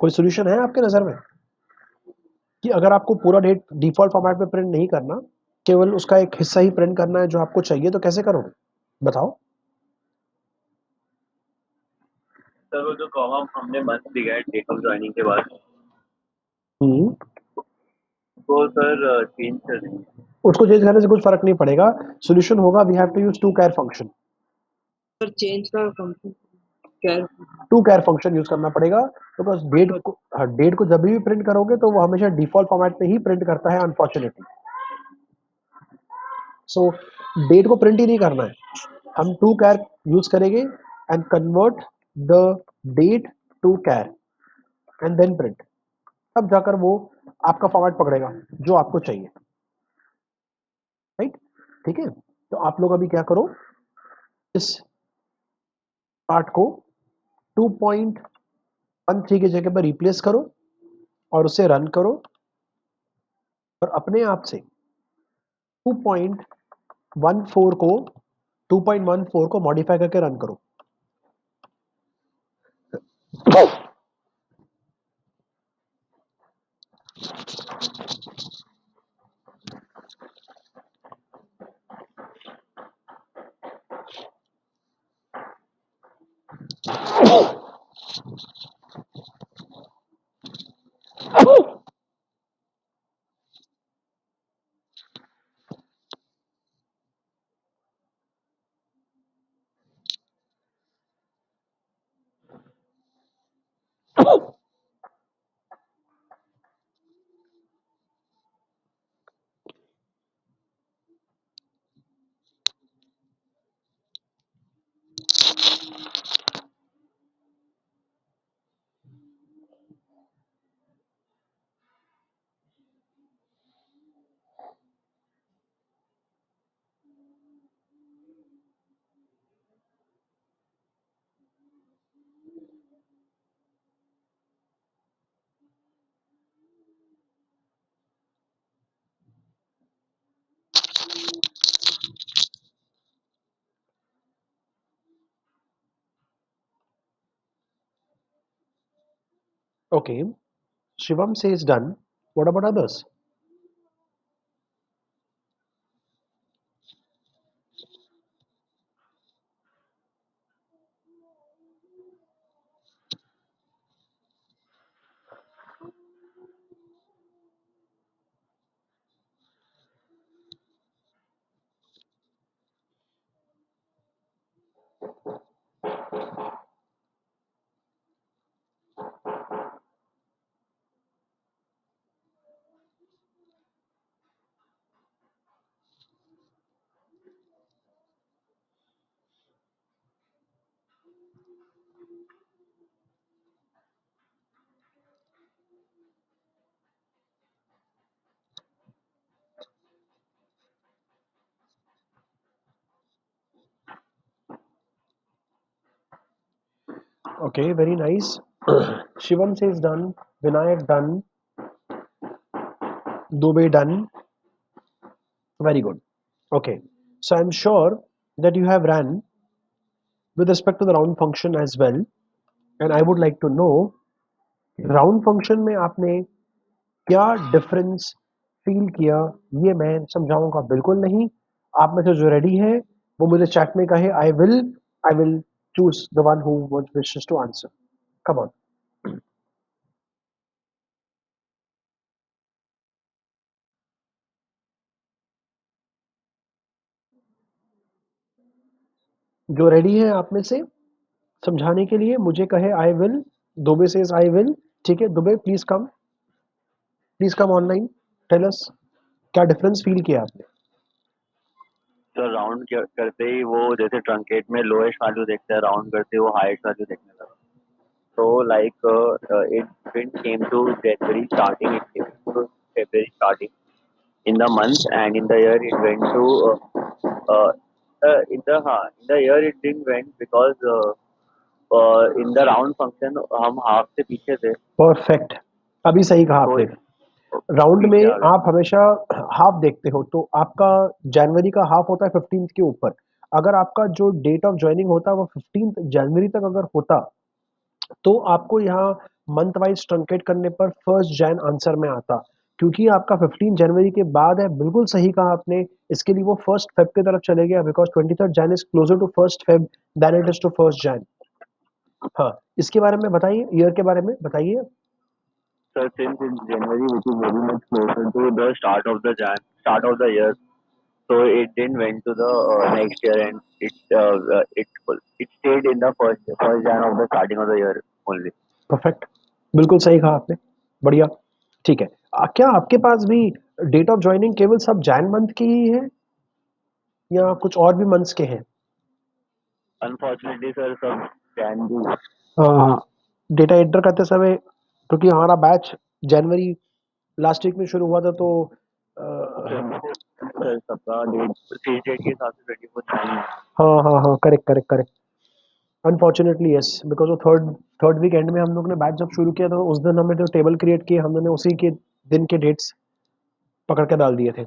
कोई सोल्यूशन है आपके नजर में कि अगर आपको पूरा डेट डिफॉल्ट फॉर्मेट में प्रिंट नहीं करना, केवल उसका एक हिस्सा ही प्रिंट करना है जो आपको चाहिए, तो कैसे करोगे बताओ? सर वो जो कॉमा हमने मंथ दिया है डेट ऑफ ज्वाइनिंग के बाद, वो सर चेंज कर देंगे. उसको चेंज करने से कुछ फर्क नहीं पड़ेगा. सोल्यूशन होगा we have to use to char function. Sir change का char to char function use करना पड़ेगा, बिकॉज डेट को जब भी प्रिंट करोगे तो वो हमेशा डिफॉल्ट फॉर्मेट पे ही प्रिंट करता है अनफॉर्चुनेटली. सो डेट को प्रिंट ही नहीं करना है, हम टू कैर यूज करेंगे and convert the date to char and then print. तब जाकर वो आपका फॉर्मेट पकड़ेगा जो आपको चाहिए. राइट? ठीक है. तो आप लोग अभी क्या करो, इस पार्ट को 2.13 की जगह पर रिप्लेस करो और उसे रन करो, और अपने आप से 2.14 को 2.14 को मॉडिफाई करके रन करो। Okay, Shivam says done. What about others? Okay, very nice. Shivam says done. Vinayak done. Dubey done. Very good. Okay, so I'm sure that you have ran with respect to the round function as well, and I would like to know round function में आपने क्या difference feel किया, ये मैं समझाऊंगा बिल्कुल नहीं। आप में से जो रेडी है वो मुझे चैट में कहे I will choose the one who wishes to answer. Come on. जो रेडी है आप में से समझाने के लिए मुझे कहे I will. Dubey says I will. ठीक है Dubey, please come online, tell us क्या डिफरेंस फील किया आपने। तो राउंड करते ही वो जैसे ट्रंकेट में लोएस्ट वैल्यू देखता है, राउंड करते ही वो हाईएस्ट वैल्यू देखने लगा। So like it didn't came to January starting, it came to February starting in the month, and in the year it went to uh, in the year it didn't went because in the round function हम half से पीछे थे, perfect, अभी सही कहा तो आपने। Round में पीछे आ गए। आप हमेशा हाफ देखते हो, तो आपका जनवरी का हाफ होता है 15th के ऊपर। अगर आपका जो डेट ऑफ ज्वाइनिंग होता है वो 15th जनवरी तक अगर होता, तो आपको यहाँ मंथ वाइज ट्रंकेट करने पर 1st जैन आंसर में आता। क्योंकि आपका 15 जनवरी के बाद है, बिल्कुल सही कहा आपने। इसके लिए वो 1st फेब की तरफ चले गया, because 23rd Jan is closer to 1st Feb then it is to 1st Jan. हाँ, इसके बारे में बताइए, ईयर के बारे में बताइए। So since it's January, which is very much closer to the start of the year, so it didn't went to the next year, and it stayed in the first Jan of the starting of the year only. Perfect, बिल्कुल सही कहा आपने, बढ़िया। ठीक है, क्या आपके पास भी डेट ऑफ ज्वाइनिंग केवल सब जैन मंथ की ही है या कुछ और भी मंथ्स के हैं? Unfortunately, sir, सब Jan भी डेटा एंटर करते समय, क्योंकि हमारा बैच जनवरी लास्ट वीक में शुरू हुआ था, तो सर सबका डेट सी डेट के हिसाब से 24 Jan। हाँ हाँ हाँ, correct correct correct. Unfortunately yes, because वो थर्ड थर्ड वीक एंड में हम लोग ने बैच जब शुरू किया था, उस दिन हमने जो टेबल क्रिएट किए, हम लोगों ने उसी के दिन के डेट्स पकड़ के डाल दिए थे।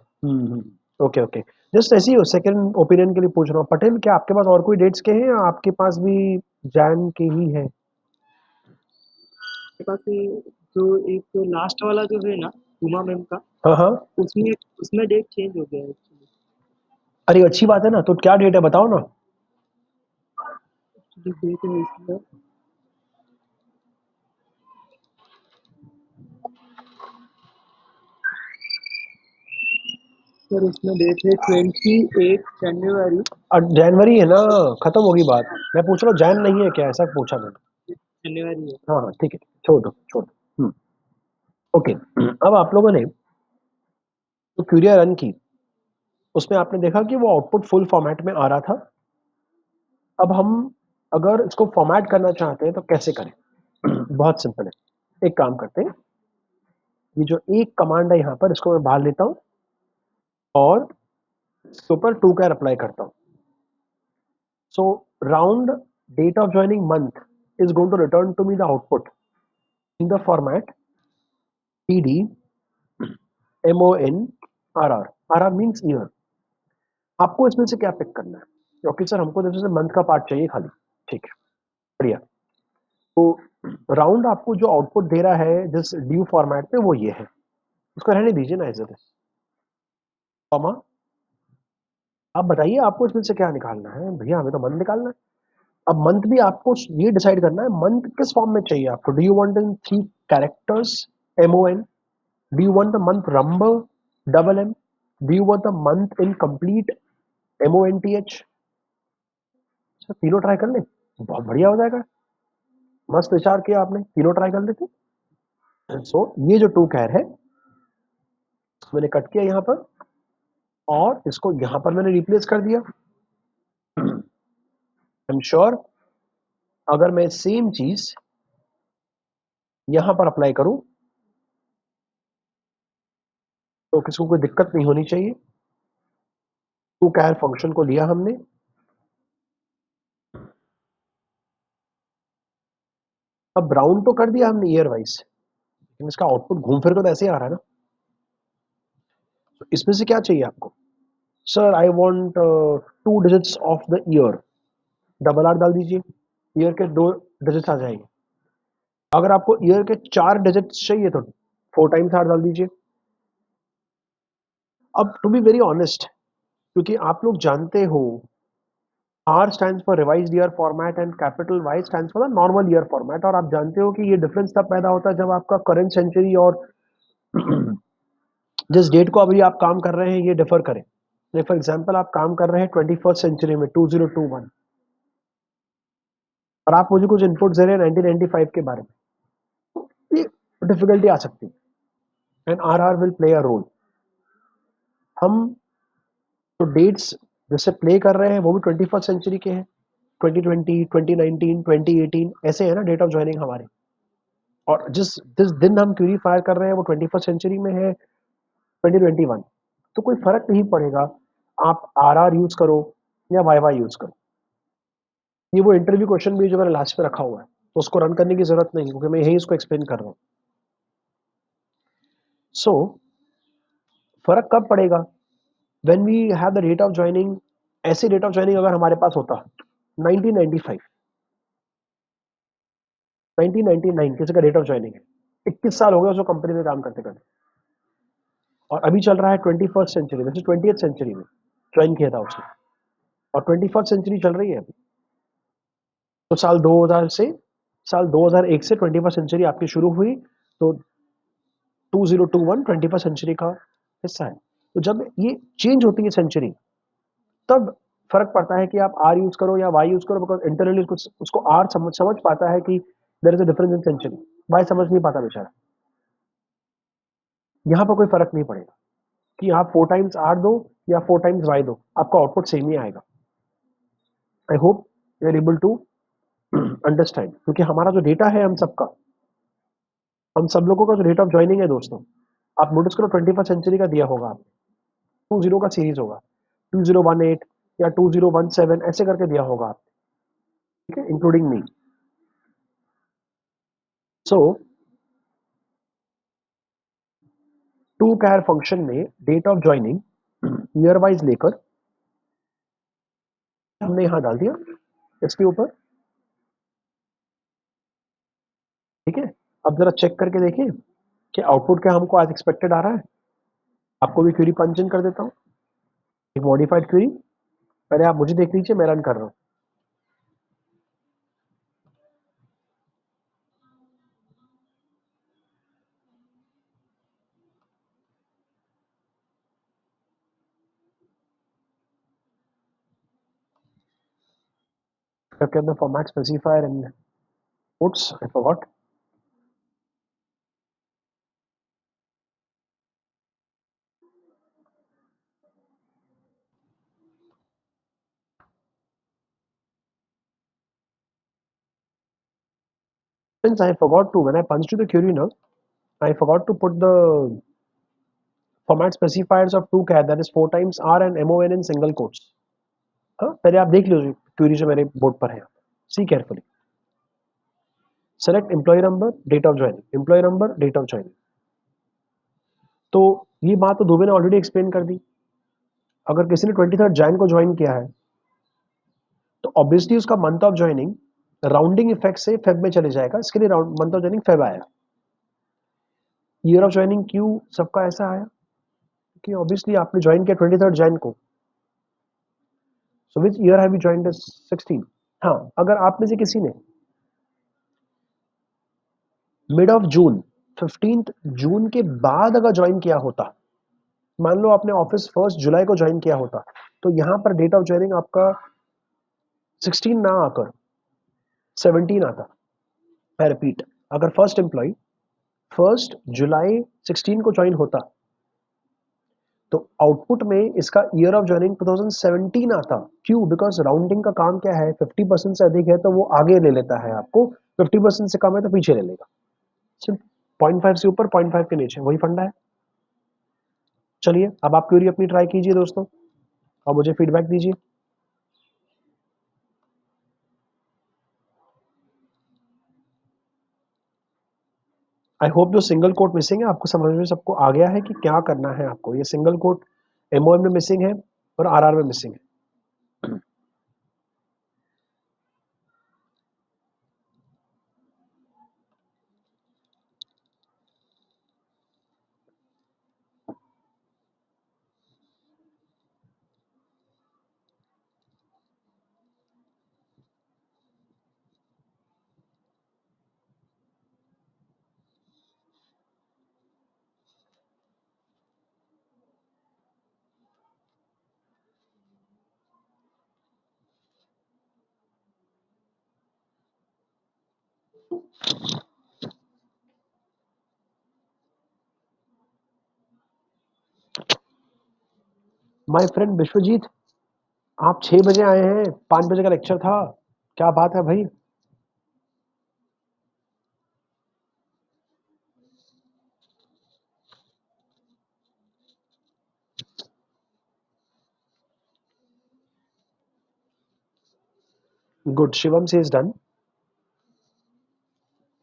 Okay okay. जस्ट ऐसी हो, सेकंड ओपिनियन के लिए पूछ रहा हूँ। पटेल, क्या आपके पास और कोई डेट्स के हैं या आपके पास भी जैन के ही है? मेरे पास ये जो एक लास्ट वाला जो है ना उमा मैम का, हाँ हाँ, उसमें उसमें डेट चेंज हो गया है actually। अरे अच्छी बात है ना, तो क्या डेट है बताओ ना। जो डेट है इसमें, सर उसमें डेट है 28 जनवरी। जनवरी है ना, खत्म होगी बात। मैं पूछ रहा हूँ जैन नहीं है क्या, ऐसा पूछा मैंने। जनवरी है। हाँ हाँ ठीक है, छोड़ दो छोड़ दो। ओके, अब आप लोगों ने जो क्यूरिया रन की, उसमें आपने देखा कि वो आउटपुट फुल फॉर्मेट में आ रहा था। अब हम अगर इसको फॉर्मेट करना चाहते हैं तो कैसे करें? बहुत सिंपल है, एक काम करते हैं, ये जो एक कमांड है यहाँ पर, इसको मैं बाहर लेता हूँ और इसके ऊपर टू कैर अप्लाई करता हूँ। So round date of joining month is going to return to me the output in the format td monrr. rr means year. आपको इसमें से क्या पिक करना है? क्योंकि सर हमको तो जैसे मंथ का पार्ट चाहिए खाली। ठीक है, बढ़िया। तो राउंड आपको जो आउटपुट दे रहा है जिस ड्यू फॉर्मेट में, वो ये है। उसको रहने दीजिए ना एज इट इज, कॉमा। आप बताइए आपको इसमें से क्या निकालना है? भैया हमें तो मंथ निकालना है। अब मंथ भी आपको ये डिसाइड करना है मंथ किस फॉर्म में चाहिए आपको। Do you want in 3 characters MON? Do you want the month number MM? Do you want the month in complete MONTH? Sir तीनों ट्राई कर ले, बहुत बढ़िया हो जाएगा। मस्त विचार किया आपने, तीनों ट्राई कर लेते। सो ये जो टू कैर है मैंने कट किया यहाँ पर और इसको यहाँ पर मैंने रिप्लेस कर दिया। आई एम श्योर अगर मैं सेम चीज यहाँ पर अप्लाई करूं तो किसी को कोई दिक्कत नहीं होनी चाहिए। टू कैर फंक्शन को लिया हमने, अब राउंड तो कर दिया हमने ईयर वाइज, लेकिन इसका आउटपुट घूम फिर कर तो ऐसे ही आ रहा है ना। तो इसमें से क्या चाहिए आपको? Sir I want 2 digits of the year. Double R डाल दीजिए, ईयर के 2 डिजिट्स आ जाएंगे। अगर आपको ईयर के 4 डिजिट्स चाहिए तो 4 टाइम्स आर डाल दीजिए। अब टू बी वेरी ऑनेस्ट, क्योंकि आप लोग जानते हो R stands for revised year format and capital Y stands for the normal year format, और आप जानते हो कि ये डिफरेंस तब पैदा होता है जब आपका करंट सेंचुरी और जिस डेट को अभी आप काम कर रहे हैं ये डिफर करें। फॉर एग्जांपल आप काम कर रहे हैं 21st सेंचुरी में 2021 और आप मुझे कुछ इनपुट दे रहे हैं 1995 के बारे में, ये डिफिकल्टी आ सकती है। And RR will play a role. हम तो डेट्स जैसे प्ले कर रहे हैं वो भी 21st सेंचुरी के हैं, 2020, 2019, 2018 ऐसे है ना डेट ऑफ ज्वाइनिंग हमारे। और जिस दिन हम क्यूरी फायर कर रहे हैं वो 21st सेंचुरी में है, 2021। तो कोई फर्क नहीं पड़ेगा आप RR यूज करो या YY यूज करो। ये वो इंटरव्यू क्वेश्चन भी जो मैंने लास्ट में रखा हुआ है, तो उसको रन करने की जरूरत नहीं, क्योंकि मैं यही इसको एक्सप्लेन कर रहा हूँ। सो फर्क कब पड़ेगा? When we have the date of joining, ऐसे डेट ऑफ ज्वाइनिंग अगर हमारे पास होता 1995, 1999 किसी का डेट ऑफ ज्वाइनिंग है, 21 साल हो गए उसको कंपनी में काम करते करते, और अभी चल रहा है 21st सेंचुरी, जैसे 20th सेंचुरी में ज्वाइन किया था उसने, और 21st सेंचुरी चल रही है अभी। तो साल 2000 से, साल 2001 से 21st सेंचुरी आपकी शुरू हुई, तो 2021 21st सेंचुरी का हिस्सा है। तो जब ये चेंज होती है सेंचुरी, तब फर्क पड़ता है कि आप आर यूज करो या वाई यूज करो, बिकॉज इंटरनली उसको आर समझ पाता है कि there is a difference in century, Y समझ नहीं पाता बेचारा। यहाँ पर कोई फर्क नहीं पड़ेगा कि आप 4 टाइम्स आर दो या 4 टाइम्स वाई दो, आपका आउटपुट सेम ही आएगा। I hope you are able to understand, क्योंकि हमारा जो डेटा है हम सब लोगों का जो रेट ऑफ ज्वाइनिंग है दोस्तों, आप नोटिस करो 21st सेंचुरी का दिया होगा आपने, 20 का सीरीज होगा, 2018 या 2017 ऐसे करके दिया होगा आपने, ठीक है, including me. So to char function में date of joining year wise लेकर हमने यहाँ डाल दिया इसके ऊपर, ठीक है। अब जरा चेक करके देखिए कि आउटपुट क्या हमको आज एक्सपेक्टेड आ रहा है। आपको भी क्वेरी पंच इन कर देता हूँ, एक मॉडिफाइड क्वेरी। पहले आप मुझे देख लीजिए, मैं रन कर रहा हूँ। के अंदर format specifier and quotes I forgot. Since I forgot to, when I punched to the query now, I forgot to put the format specifiers of two char, that is 4 times r and mon in single quotes. हाँ, पहले आप देख लो query जो मेरे board पर है। See carefully, select employ number, date of joining, employ number, date of joining. तो ये बात तो दुबे ने ऑलरेडी एक्सप्लेन कर दी। अगर किसी ने 23 जैन को ज्वाइन किया है तो ऑब्वियसली उसका month of joining rounding effect से फेब में चले जाएगा, इसके लिए मंथ ऑफ ज्वाइनिंग फेब आया। ईयर ऑफ ज्वाइनिंग क्यों सबका ऐसा आया कि ऑब्वियसली आपने ज्वाइन किया 23 जैन को, so which year have you joined? 16। हाँ, अगर आप में से किसी ने मिड ऑफ जून 15 जून के बाद अगर ज्वाइन किया होता, मान लो आपने ऑफिस 1 जुलाई को ज्वाइन किया होता, तो यहां पर डेट ऑफ ज्वाइनिंग आपका 16 ना आकर 17 आता। मैं रिपीट, अगर फर्स्ट एम्प्लॉय 1 जुलाई 16 को ज्वाइन होता तो आउटपुट में इसका ईयर ऑफ ज्वाइनिंग 2017 आता। क्यों? बिकॉज राउंडिंग का काम क्या है, 50% से अधिक है तो वो आगे ले लेता है आपको, 50% से कम है तो पीछे ले लेगा। सिर्फ 0.5 से ऊपर 0.5 के नीचे, वही फंडा है। चलिए अब आप क्वेरी अपनी ट्राई कीजिए दोस्तों और मुझे फीडबैक दीजिए। आई होप जो सिंगल कोट मिसिंग है आपको समझ में सबको आ गया है कि क्या करना है आपको। ये सिंगल कोट एमओएम में मिसिंग है और आरआर में मिसिंग है। माय फ्रेंड विश्वजीत, आप 6 बजे आए हैं, 5 बजे का लेक्चर था, क्या बात है भाई? गुड, शिवम से इज डन।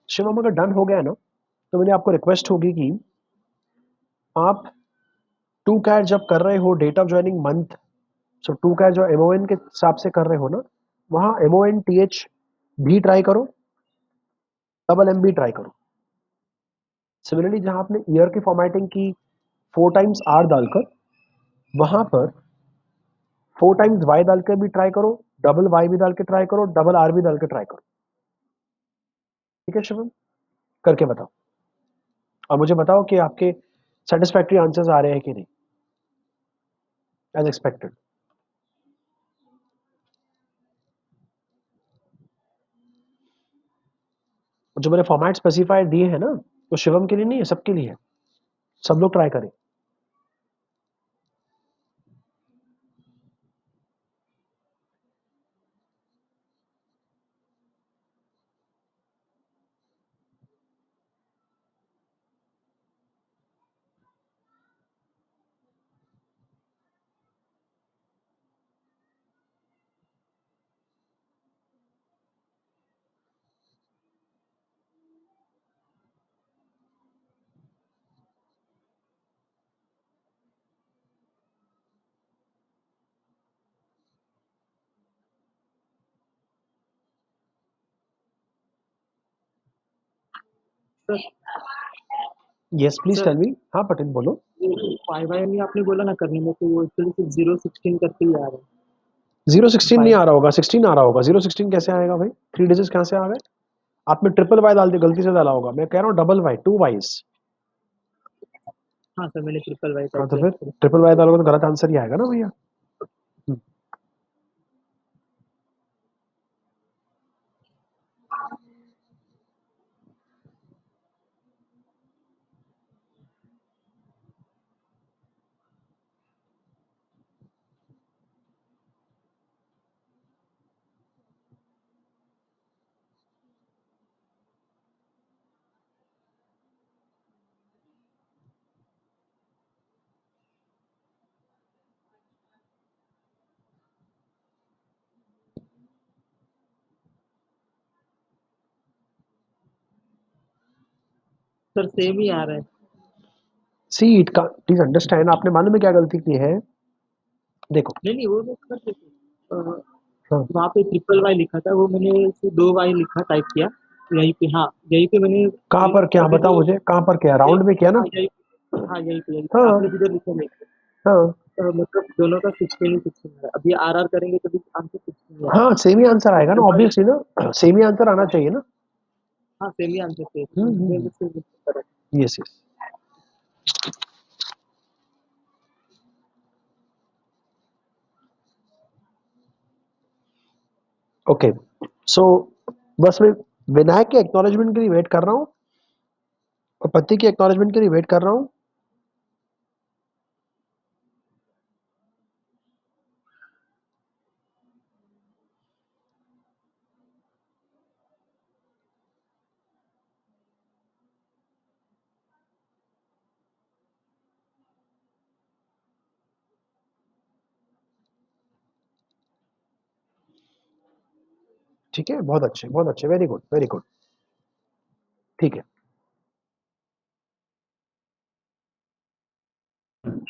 शिवम अगर डन हो गया ना तो मेरी आपको रिक्वेस्ट होगी कि आप टू कैट जब कर रहे हो date of joining month, so to कैट जो एमओएन के हिसाब से कर रहे हो ना, वहां एमओएन टीएच भी ट्राई करो, डबल एम भी ट्राई करो। सिमिलरली जहां आपने ईयर की फॉर्मेटिंग की 4 टाइम्स आर डालकर, वहां पर 4 टाइम्स वाई डाल के भी ट्राई करो, डबल वाई भी डाल के ट्राई करो, डबल आर भी डाल के ट्राई करो। ठीक है शिवम, करके बताओ और मुझे बताओ कि आपके सेटिस्फैक्टरी आंसर्स आ रहे हैं कि नहीं एज एक्सपेक्टेड। जो मैंने फॉर्मेट स्पेसिफायर दिए हैं ना, तो शिवम के लिए नहीं है, सबके लिए है। सब लोग ट्राई करें। Sir yes please sir tell me. हाँ पटेल बोलो। वाई वाई में आपने बोला ना करने में, तो वो एक्चुअली सिर्फ 016 करके ही आ रहा है। 016 नहीं आ रहा होगा, 16 आ रहा होगा। 016 कैसे आएगा भाई? 3 डिजिट्स कहाँ से आ गए? आपने ट्रिपल वाई डाल दिया, गलती से डाला होगा। मैं कह रहा हूँ डबल वाई, 2 वाइस। हाँ सर, मैंने ट्रिपल वाई हाँ टाइप तो किया फिर सर। ट्रिपल वाई डालोगे तो गलत आंसर ही आएगा ना भैया। सर सेम ही आ रहा है। सी इट का प्लीज अंडरस्टैंड, आपने मालूम है क्या गलती की है? देखो। नहीं वो मैं कर देता। हाँ वहाँ पे ट्रिपल वाई लिखा था, वो मैंने उसे 2 वाई लिखा, टाइप किया यहीं पे। हाँ यहीं पे मैंने कहाँ पर क्या अभी बताओ जो मुझे, कहाँ पर क्या राउंड में किया ना? हाँ यहीं पे हाँ आपने जिधर लिखा नहीं। हाँ मतलब दोनों का 16 ही 16 है। अभी आर करेंगे तो भी आंसर 16 है। हाँ सेम ही आंसर आएगा ना ट्रिपल ऑब्वियसली ना, सेम ही आंसर आना चाहिए ना। हाँ सेम ही आंसर थे, मुझे बस सिर्फ पता है। Yes yes. ओके सो बस मैं विनायक के एक्नॉलेजमेंट के लिए वेट कर रहा हूँ और पति के एक्नॉलेजमेंट के लिए वेट कर रहा हूँ। ठीक है, बहुत अच्छे, वेरी गुड वेरी गुड। ठीक है,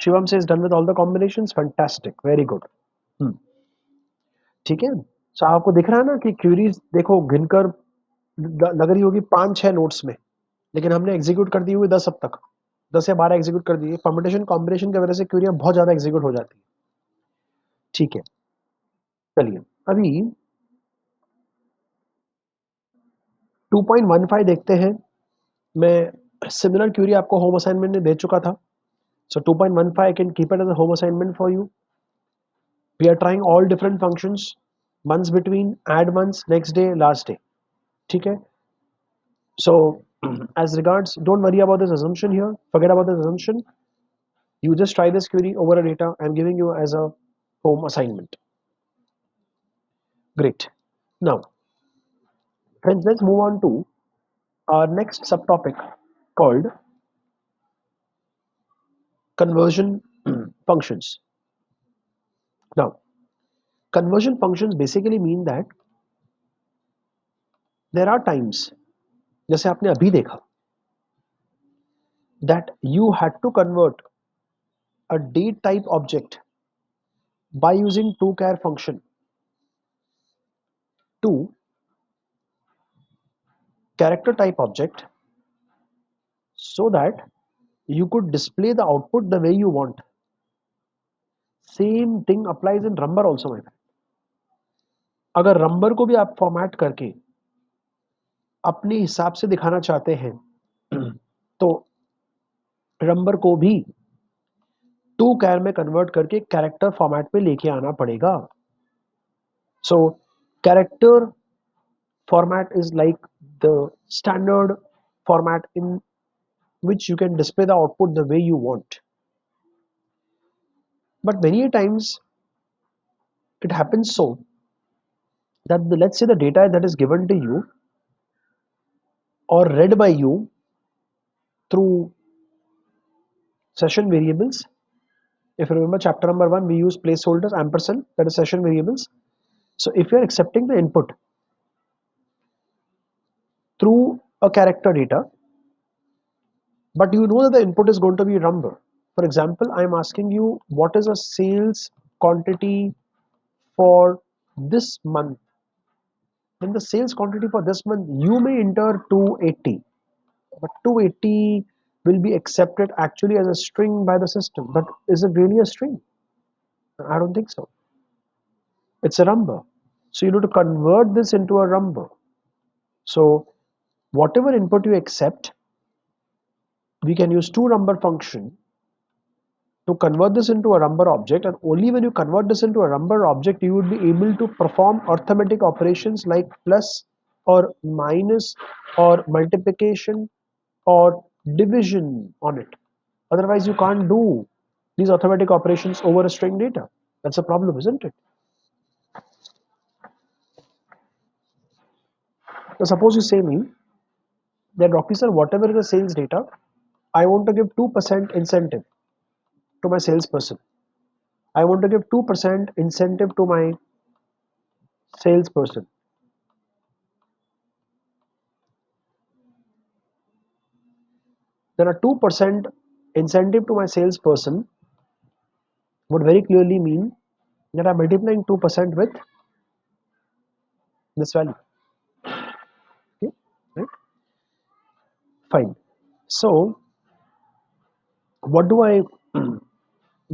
शिवम से is done with all the combinations, fantastic, very good. ठीक है, so आपको दिख रहा है ना कि क्यूरीज देखो गिनकर लग रही होगी 5-6 नोट्स में, लेकिन हमने एग्जीक्यूट कर दी हुई 10 अब तक, 10 या 12 एग्जीक्यूट कर दिए। परम्यूटेशन कॉम्बिनेशन की वजह से क्यूरियां बहुत ज्यादा एग्जीक्यूट हो जाती है। ठीक है, चलिए अभी 2.15 देखते हैं। मैं सिमिलर क्यूरी आपको होम असाइनमेंट में दे चुका था। So 2.15 I can keep it as a home assignment for you. We are trying all different functions, months between, add months, next day, last day. ठीक है, so as regards, don't worry about this assumption here, forget about this assumption. You just try this query over a data I'm giving you as a home assignment. Great. Now friends, let's move on to our next subtopic called conversion functions. Now conversion functions basically mean that there are times, जैसे आपने अभी देखा, that you had to convert a date type object by using toChar function to character type object so that you could display the output the way you want. Same thing applies in Rumbar also, my friend. अगर रंबर को भी आप format करके अपने हिसाब से दिखाना चाहते हैं तो रंबर को भी टू कैर में कन्वर्ट करके कैरेक्टर फॉर्मेट पे लेके आना पड़ेगा. सो character format is like the standard format in which you can display the output the way you want. But many times it happens so that let's say the data that is given to you or read by you through session variables. If you remember chapter number 1, we use placeholders, ampersand, that is session variables. So if you are accepting the input through a character data, but you know that the input is going to be a number. For example, I am asking you what is a sales quantity for this month. Then the sales quantity for this month, you may enter 280. but 280 will be accepted actually as a string by the system. But is it really a string? I don't think so. It's a number. So you need to convert this into a number. So whatever input you accept, we can use toNumber function to convert this into a number object, and only when you convert this into a number object you would be able to perform arithmetic operations like plus or minus or multiplication or division on it. Otherwise you can't do these arithmetic operations over a string data. That's a problem, isn't it? So suppose you say me that Rocky sir, whatever is the sales data, I want to give 2% incentive to my salesperson. I want to give 2% incentive to my salesperson. Then a 2% incentive to my salesperson would very clearly mean that I'm multiplying 2% with this value. Okay, right? Fine. So, what do I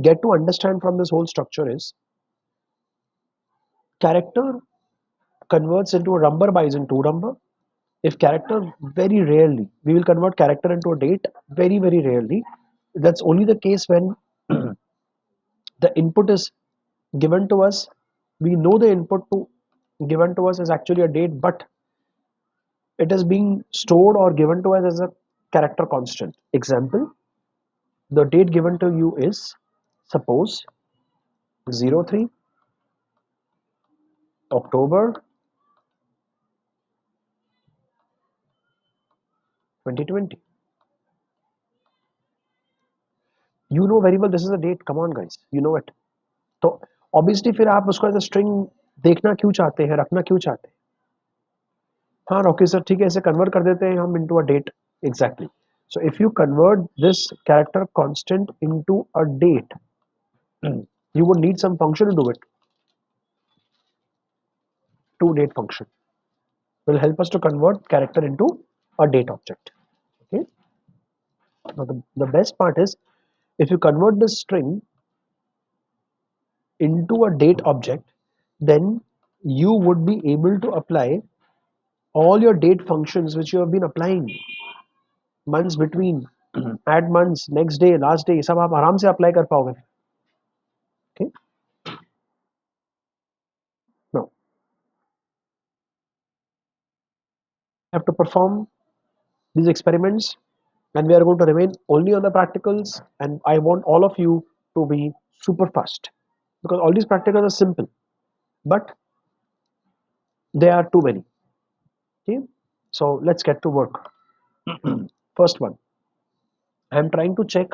get to understand from this whole structure is character converts into a number by using toNumber. If character, very rarely, we will convert character into a date, very, very rarely. That's only the case when the input is given to us. We know the input to given to us is actually a date, but it is being stored or given to us as a character constant. Example, the date given to you is, suppose, 03 October 2020. You know very well this is a date. Come on guys, you know it. तो obviously फिर आप उसको as a string देखना क्यों चाहते हैं, रखना क्यों चाहते हैं? हाँ रॉकी सर ठीक है, इसे कन्वर्ट कर देते हैं हम into a date. Exactly. So if you convert this character constant into a date, you would need some function to do it. ToDate function will help us to convert character into a date object. Okay. Now the best part is, if you convert this string into a date object, then you would be able to apply all your date functions which you have been applying, months between, add months, next day, last day, सब आप आराम से apply कर पाओगे. Okay. Now I have to perform these experiments, and we are going to remain only on the practicals, and I want all of you to be super fast because all these practicals are simple, but they are too many. Okay, so let's get to work. First one, I am trying to check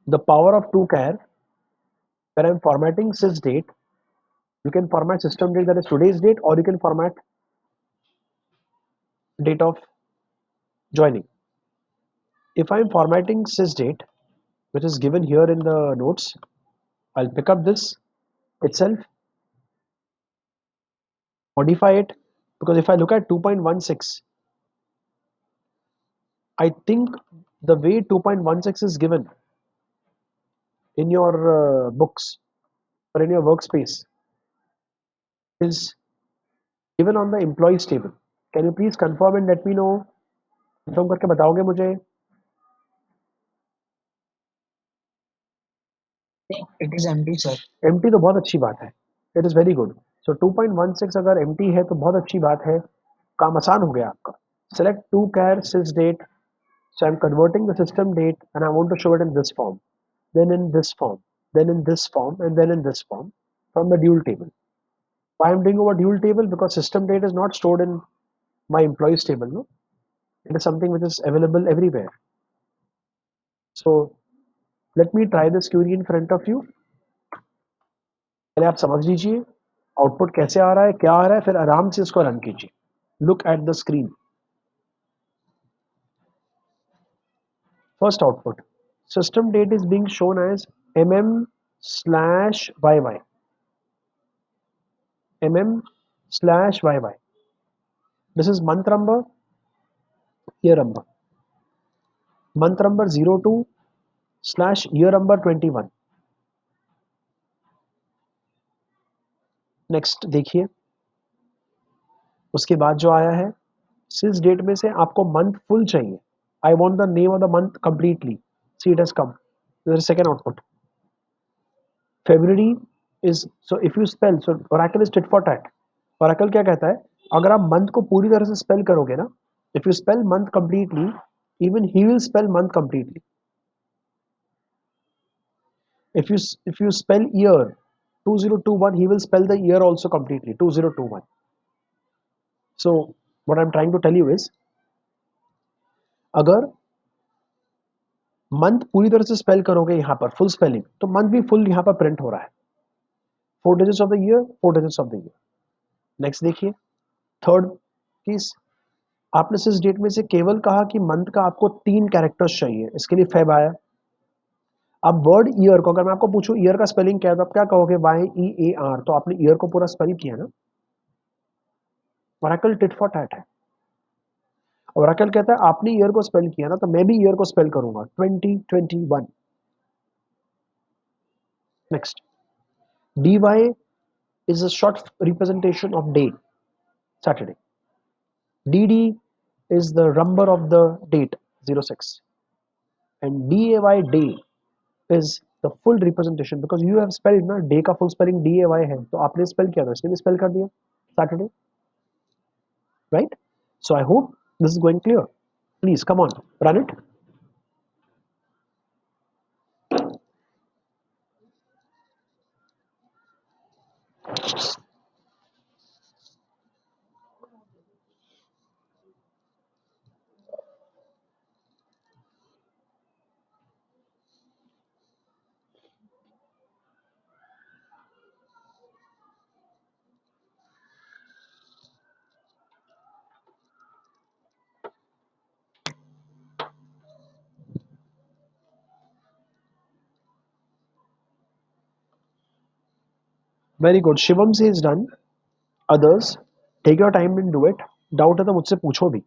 the power of toChar. When I'm formatting sysdate, you can format system date, that is today's date, or you can format date of joining. If I'm formatting sysdate, which is given here in the notes, I'll pick up this itself, modify it, because if I look at 2.16, I think the way 2.16 is given in your books or in your workspace is given on the employees table. Can you please confirm and let me know? confirm करके बताओगे मुझे? It is empty, sir. empty तो बहुत अच्छी बात है. It is very good. So 2.16 अगर empty है तो बहुत अच्छी बात है. काम आसान हो गया आपका. Select toChar sysdate. So I'm converting the system date and I want to show it in this form, then in this form, then in this form, and then in this form from the dual table. Why I'm doing over dual table? Because system date is not stored in my employees table. No, it is something which is available everywhere. So let me try this query in front of you. पहले आप समझ लीजिए output कैसे आ रहा है, क्या आ रहा है, फिर आराम से इसको रन कीजिए. Look at the screen. First output, system date is being shown as mm/yy. mm/yy. This is month number, year number. month number 02/year number 21। Next देखिए, उसके बाद जो आया है, सिंस डेट में से आपको मंथ फुल चाहिए। I want the name of the month completely. See it has come, second output. February is, so if you spell, so Oracle is tit for tat। Oracle क्या कहता है, अगर आप month को पूरी तरह से स्पेल करोगे ना, if you spell month completely, even he will spell month completely। if you spell year 2021, he will spell the year also completely 2021। so what I'm trying to tell you is, अगर month पूरी तरह से spell करोगे यहाँ पर full spelling, तो month भी full यहाँ पर प्रिंट हो रहा है। 4 digits of the year, 4 digits of the year। Next देखिए, थर्ड केस, आपने इस डेट में से केवल कहा कि मंथ का आपको 3 कैरेक्टर्स चाहिए, इसके लिए फेब आया। अब वर्ड ईयर को अगर मैं आपको पूछूं ईयर का स्पेलिंग क्या है, तो आप क्या कहोगे, YEAR। तो आपने ईयर को पूरा स्पेल किया ना। ओरेकल टिट फॉर टैट है। ओरेकल कहता है आपने ईयर को स्पेल किया ना, तो मैं भी ईयर को स्पेल करूंगा 2021। Next, DY is a short representation of day, Saturday। DD is the number of the date, 06। and DAY, day, is the full representation, because you have spelled ना, day का full spelling DAY है, तो आपने spell किया था, इसने भी spell कर दिया Saturday, right? So I hope this is going clear। Please come on, run it। Very good। Shivam से is done। Others, take your time and do it। Doubt है तो मुझसे पूछो भी।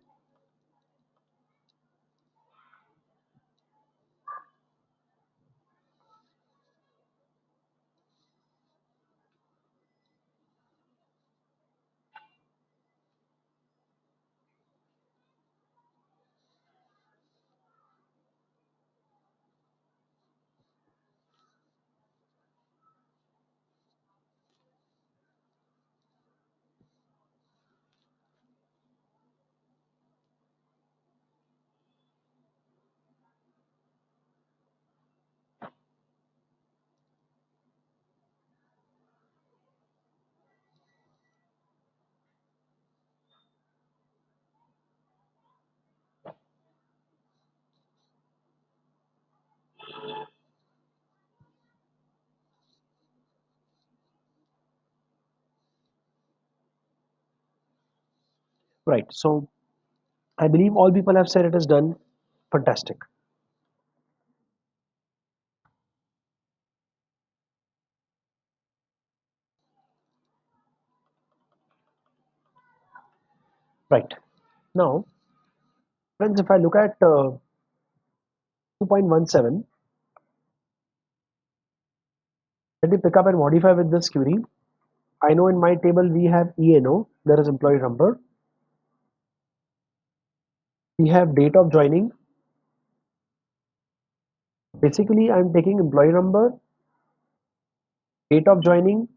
Right, so I believe all people have said it is done। Fantastic। Right, now friends, if I look at 2.17, let me pick up and modify with this query। I know in my table we have ENO, there is employee number, we have date of joining। Basically I'm taking employee number, date of joining,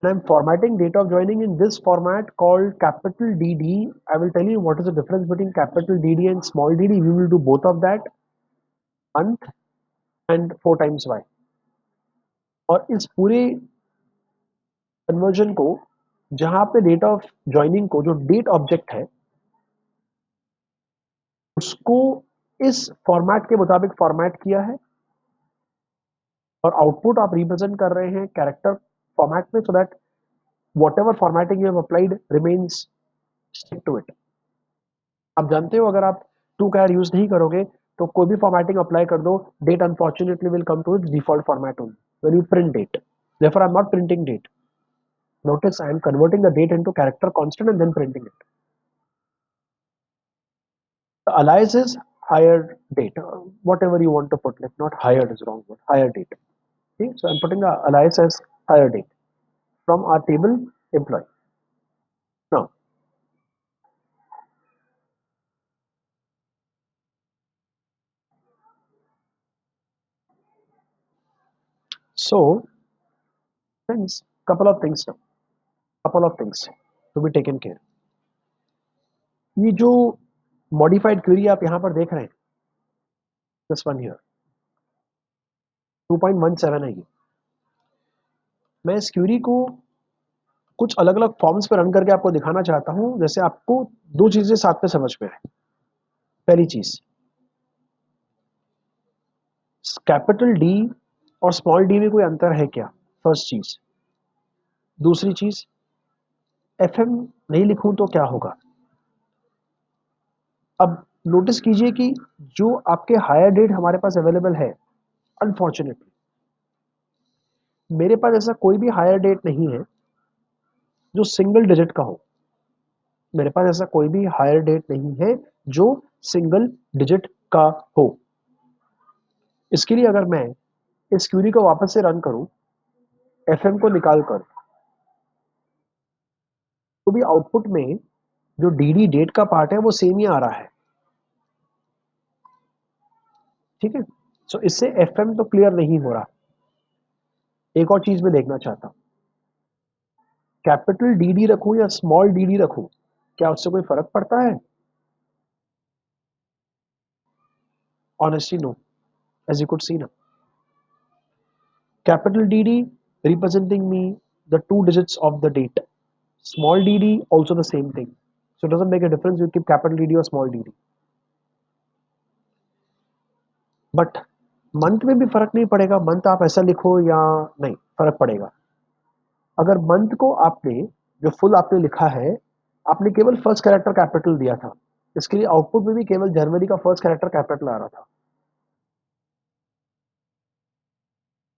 and I'm formatting date of joining in this format called capital DD। I will tell you what is the difference between capital DD and small dd। We will do both of that, month and 4 times y। और इस पूरे conversion को, जहां पे date of joining को जो date object है उसको इस फॉर्मेट के मुताबिक फॉर्मेट किया है, और आउटपुट आप रिप्रेजेंट कर रहे हैं कैरेक्टर फॉर्मेट में, so that whatever formatting you have applied remains stick to it। आप जानते हो अगर आप टू कैर यूज नहीं करोगे तो कोई भी फॉर्मेटिंग अप्लाई कर दो, date unfortunately will come to its default format only when you print date. therefore I'm not printing date। notice I am converting the date into character constant and then printing it। the alias is higher date, whatever you want to put, like not hired is wrong word, higher date. Okay, so I'm putting alias as higher date from our table employee. Now, so friends, couple of things to be taken care. ये जो modified query आप यहाँ पर देख रहे हैं, this one here 2.17 है ये। मैं इस क्वेरी को कुछ अलग अलग फॉर्म्स पर रन करके आपको दिखाना चाहता हूँ, जैसे आपको दो चीजें साथ में समझ में आए। पहली चीज, कैपिटल डी और स्मॉल डी में कोई अंतर है क्या, फर्स्ट चीज। दूसरी चीज, एफएम नहीं लिखूं तो क्या होगा। अब नोटिस कीजिए कि जो आपके हायर डेट हमारे पास अवेलेबल है, अनफॉर्चुनेटली मेरे पास ऐसा कोई भी हायर डेट नहीं है जो सिंगल डिजिट का हो। मेरे पास ऐसा कोई भी हायर डेट नहीं है जो सिंगल डिजिट का हो। इसके लिए अगर मैं इस क्वेरी को वापस से रन करूं, एफएम को निकाल कर, तो भी आउटपुट में जो डीडी डेट का पार्ट है वो सेम ही आ रहा है। ठीक है, सो इससे एफएम तो क्लियर नहीं हो रहा। एक और चीज मैं देखना चाहता हूं, कैपिटल डीडी रखूं या स्मॉल डीडी रखूं, क्या उससे कोई फर्क पड़ता है? Honestly no, as you could see now. Capital DD representing me the two digits of the date. Small dd also the same thing. So it doesn't make a difference you keep capital DD or small dd. But month में भी फर्क नहीं पड़ेगा, month आप ऐसा लिखो या नहीं, फर्क पड़ेगा। अगर मंथ को आपने जो फुल आपने लिखा है, आपने केवल फर्स्ट कैरेक्टर कैपिटल दिया था, इसके लिए आउटपुट में भी केवल जनवरी का फर्स्ट कैरेक्टर कैपिटल आ रहा था।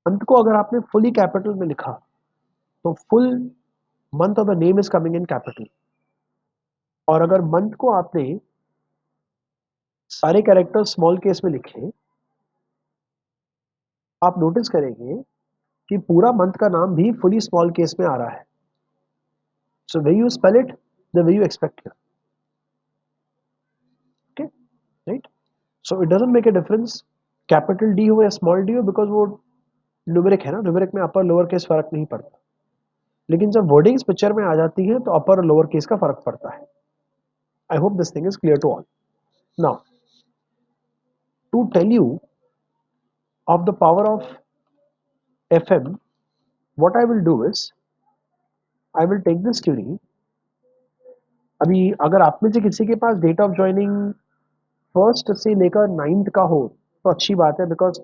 मंथ को अगर आपने फुली कैपिटल में लिखा तो full month of the name is coming in capital. और अगर मंथ को आपने सारे कैरेक्टर स्मॉल केस में लिखे, आप नोटिस करेंगे कि पूरा मंथ का नाम भी फुली स्मॉल केस में आ रहा है। So way you spell it the way you expect here. Okay, right. So it doesn't make a difference capital D हो या स्मॉल डी हो, बिकॉज वो न्यूमेरिक है ना, न्यूमेरिक में अपर लोअर केस फर्क नहीं पड़ता। लेकिन जब वर्डिंग्स पिक्चर में आ जाती है तो अपर और लोअर केस का फर्क पड़ता है। I hope this thing is clear to all. Now to tell you of the power of FM, what I will do is I will take this query। अभी अगर आप में से किसी के पास डेट ऑफ ज्वाइनिंग फर्स्ट से लेकर 9th का हो तो अच्छी बात है, बिकॉज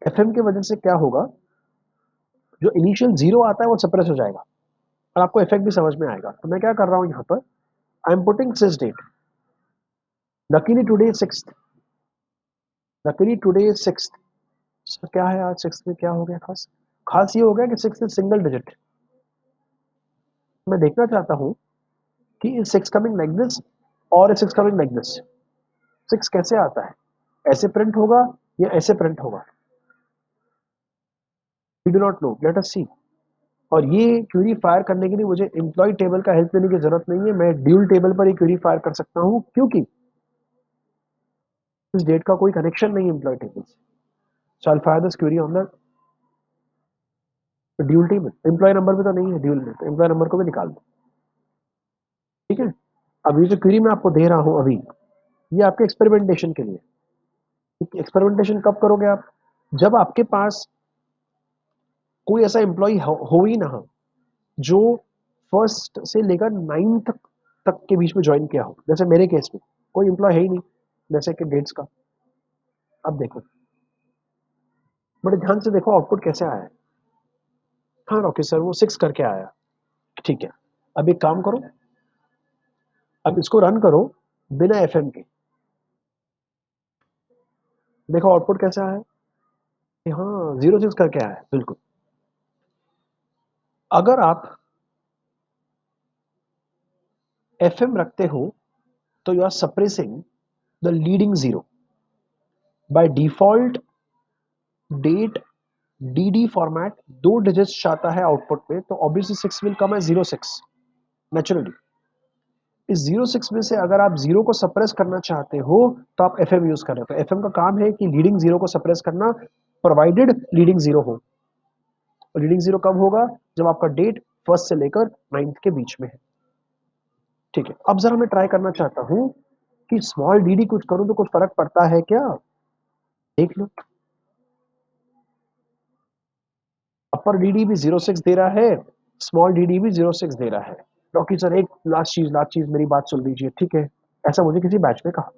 एफएम की वजह से क्या होगा, जो इनिशियल जीरो आता है वो सप्रेस हो जाएगा और आपको इफेक्ट भी समझ में आएगा। तो मैं क्या कर रहा हूँ यहाँ पर, I am putting sysdate. Luckily today 6th, luckily today 6th। So क्या है आज 6th में क्या हो गया खास? खास ये हो गया कि 6th इज सिंगल डिजिट। मैं देखना चाहता हूँ कि इज 6 कमिंग लाइक दिस और इज 6 कमिंग लाइक दिस। 6 कैसे आता है, ऐसे प्रिंट होगा या ऐसे प्रिंट होगा? We do not know, let us see. और ये क्वेरी फायर करने के लिए मुझे एम्प्लॉय टेबल का हेल्प लेने की जरूरत नहीं है, मैं ड्यूल टेबल पर ये क्वेरी फायर कर सकता हूँ, क्योंकि इस डेट का कोई कनेक्शन नहीं है एम्प्लॉय टेबल से। So I fire this query on the dual table. Employ number भी तो नहीं है ड्यूल में, तो एम्प्लॉय नंबर को भी निकाल दो। ठीक है, अब ये जो क्वेरी मैं आपको दे रहा हूँ अभी, ये आपके एक्सपेरिमेंटेशन के लिए। एक्सपेरिमेंटेशन कब करोगे आप? जब आपके पास कोई ऐसा एम्प्लॉय हो ही ना हो जो फर्स्ट से लेकर 9th तक के बीच में ज्वाइन किया हो। जैसे मेरे केस में कोई एम्प्लॉय है ही नहीं जैसे कि डेट्स का। अब देखो, बड़े ध्यान से देखो आउटपुट कैसे आया है। हाँ ओके सर, वो 6 करके आया, ठीक है। अब एक काम करो, अब इसको रन करो बिना एफएम के, देखो आउटपुट कैसा आया है। हाँ 06 करके आया है, बिल्कुल। अगर आप एफएम रखते हो तो you are suppressing the leading zero by default date D format 2 digits चाहता है आउटपुट में, तो ऑब्वियसली 6 विल कम है 06 नेचुरली। इस 06 में से अगर आप जीरो को सप्रेस करना चाहते हो तो आप एफ यूज कर रहे हो। तो एफ का काम है कि लीडिंग जीरो को सप्रेस करना, प्रोवाइडेड लीडिंग जीरो हो। लीडिंग जीरो कब होगा? जब आपका डेट फर्स्ट से लेकर 9th के बीच में है। ठीक है, अब जरा मैं ट्राई करना चाहता हूं कि स्मॉल डी कुछ करूं तो कुछ फर्क पड़ता है क्या? देख लो, अपर डी भी 06 दे रहा है, स्मॉल डी भी 06 दे रहा है। डॉक्टर सर एक लास्ट चीज मेरी बात सुन लीजिए, ठीक है? ऐसा मुझे किसी बैच में कहा।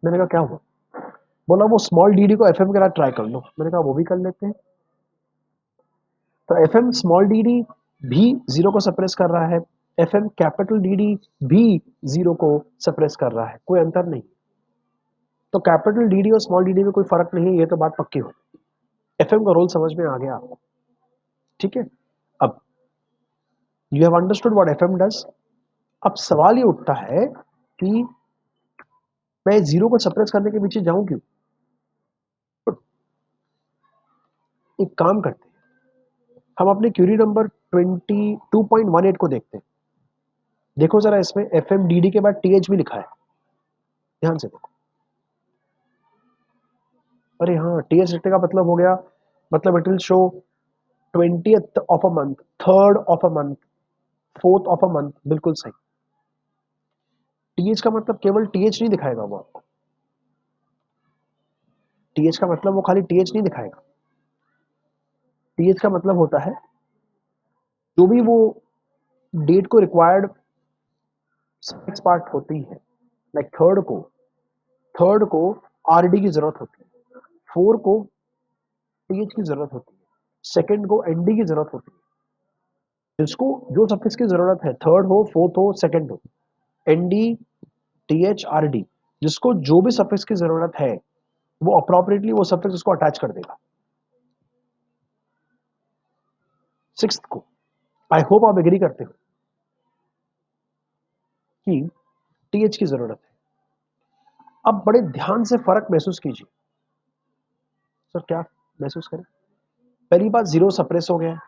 मैंने कहा क्या हुआ? बोला वो स्मॉल डी को एफ के साथ ट्राई कर लो। मैंने कहा वो भी कर लेते हैं। तो एफ स्मॉल डी भी जीरो को सप्रेस कर रहा है, एफ कैपिटल डी भी जीरो को सप्रेस कर रहा है, कोई अंतर नहीं। तो कैपिटल डी और स्मॉल डी में कोई फर्क नहीं है, ये तो बात पक्की हो। एफ का रोल समझ में आ गया आपको, ठीक है? अब you have understood what F does. अब सवाल ये उठता है कि मैं जीरो को सप्रेस करने के पीछे जाऊं क्यों? एक काम करते हैं, हम अपने क्यूरी नंबर 22.18 को देखते हैं। देखो जरा, इसमें एफ के बाद टीएच भी लिखा है, ध्यान से देखो। अरे हाँ, टीएच लिखने का मतलब हो गया, मतलब it will show 20th of a month, 3rd of a month, 4th of a month, बिल्कुल सही। टीएच का मतलब केवल टीएच नहीं दिखाएगा वो आपको, टीएच का मतलब वो खाली टीएच नहीं दिखाएगा। टीएच का मतलब होता है जो भी वो डेट को रिक्वायर्ड सफिक्स पार्ट होती है, लाइक थर्ड को आरडी की जरूरत होती है, 4 को टीएच की जरूरत होती है, सेकंड को एनडी की जरूरत होती है। जिसको जो सफिक्स की जरूरत है, थर्ड हो, फोर्थ हो, सेकंड हो, एनडी, टीएच, आरडी, जिसको जो भी सफिक्स की जरूरत है वो अप्रोप्रिएटली वो सफिक्स उसको अटैच कर देगा। सिक्स्थ को, आई होप आप एग्री करते हो कि टीएच की जरूरत है। अब बड़े ध्यान से फर्क महसूस कीजिए। सर क्या महसूस करें? पहली बात, जीरो सप्रेस हो गया।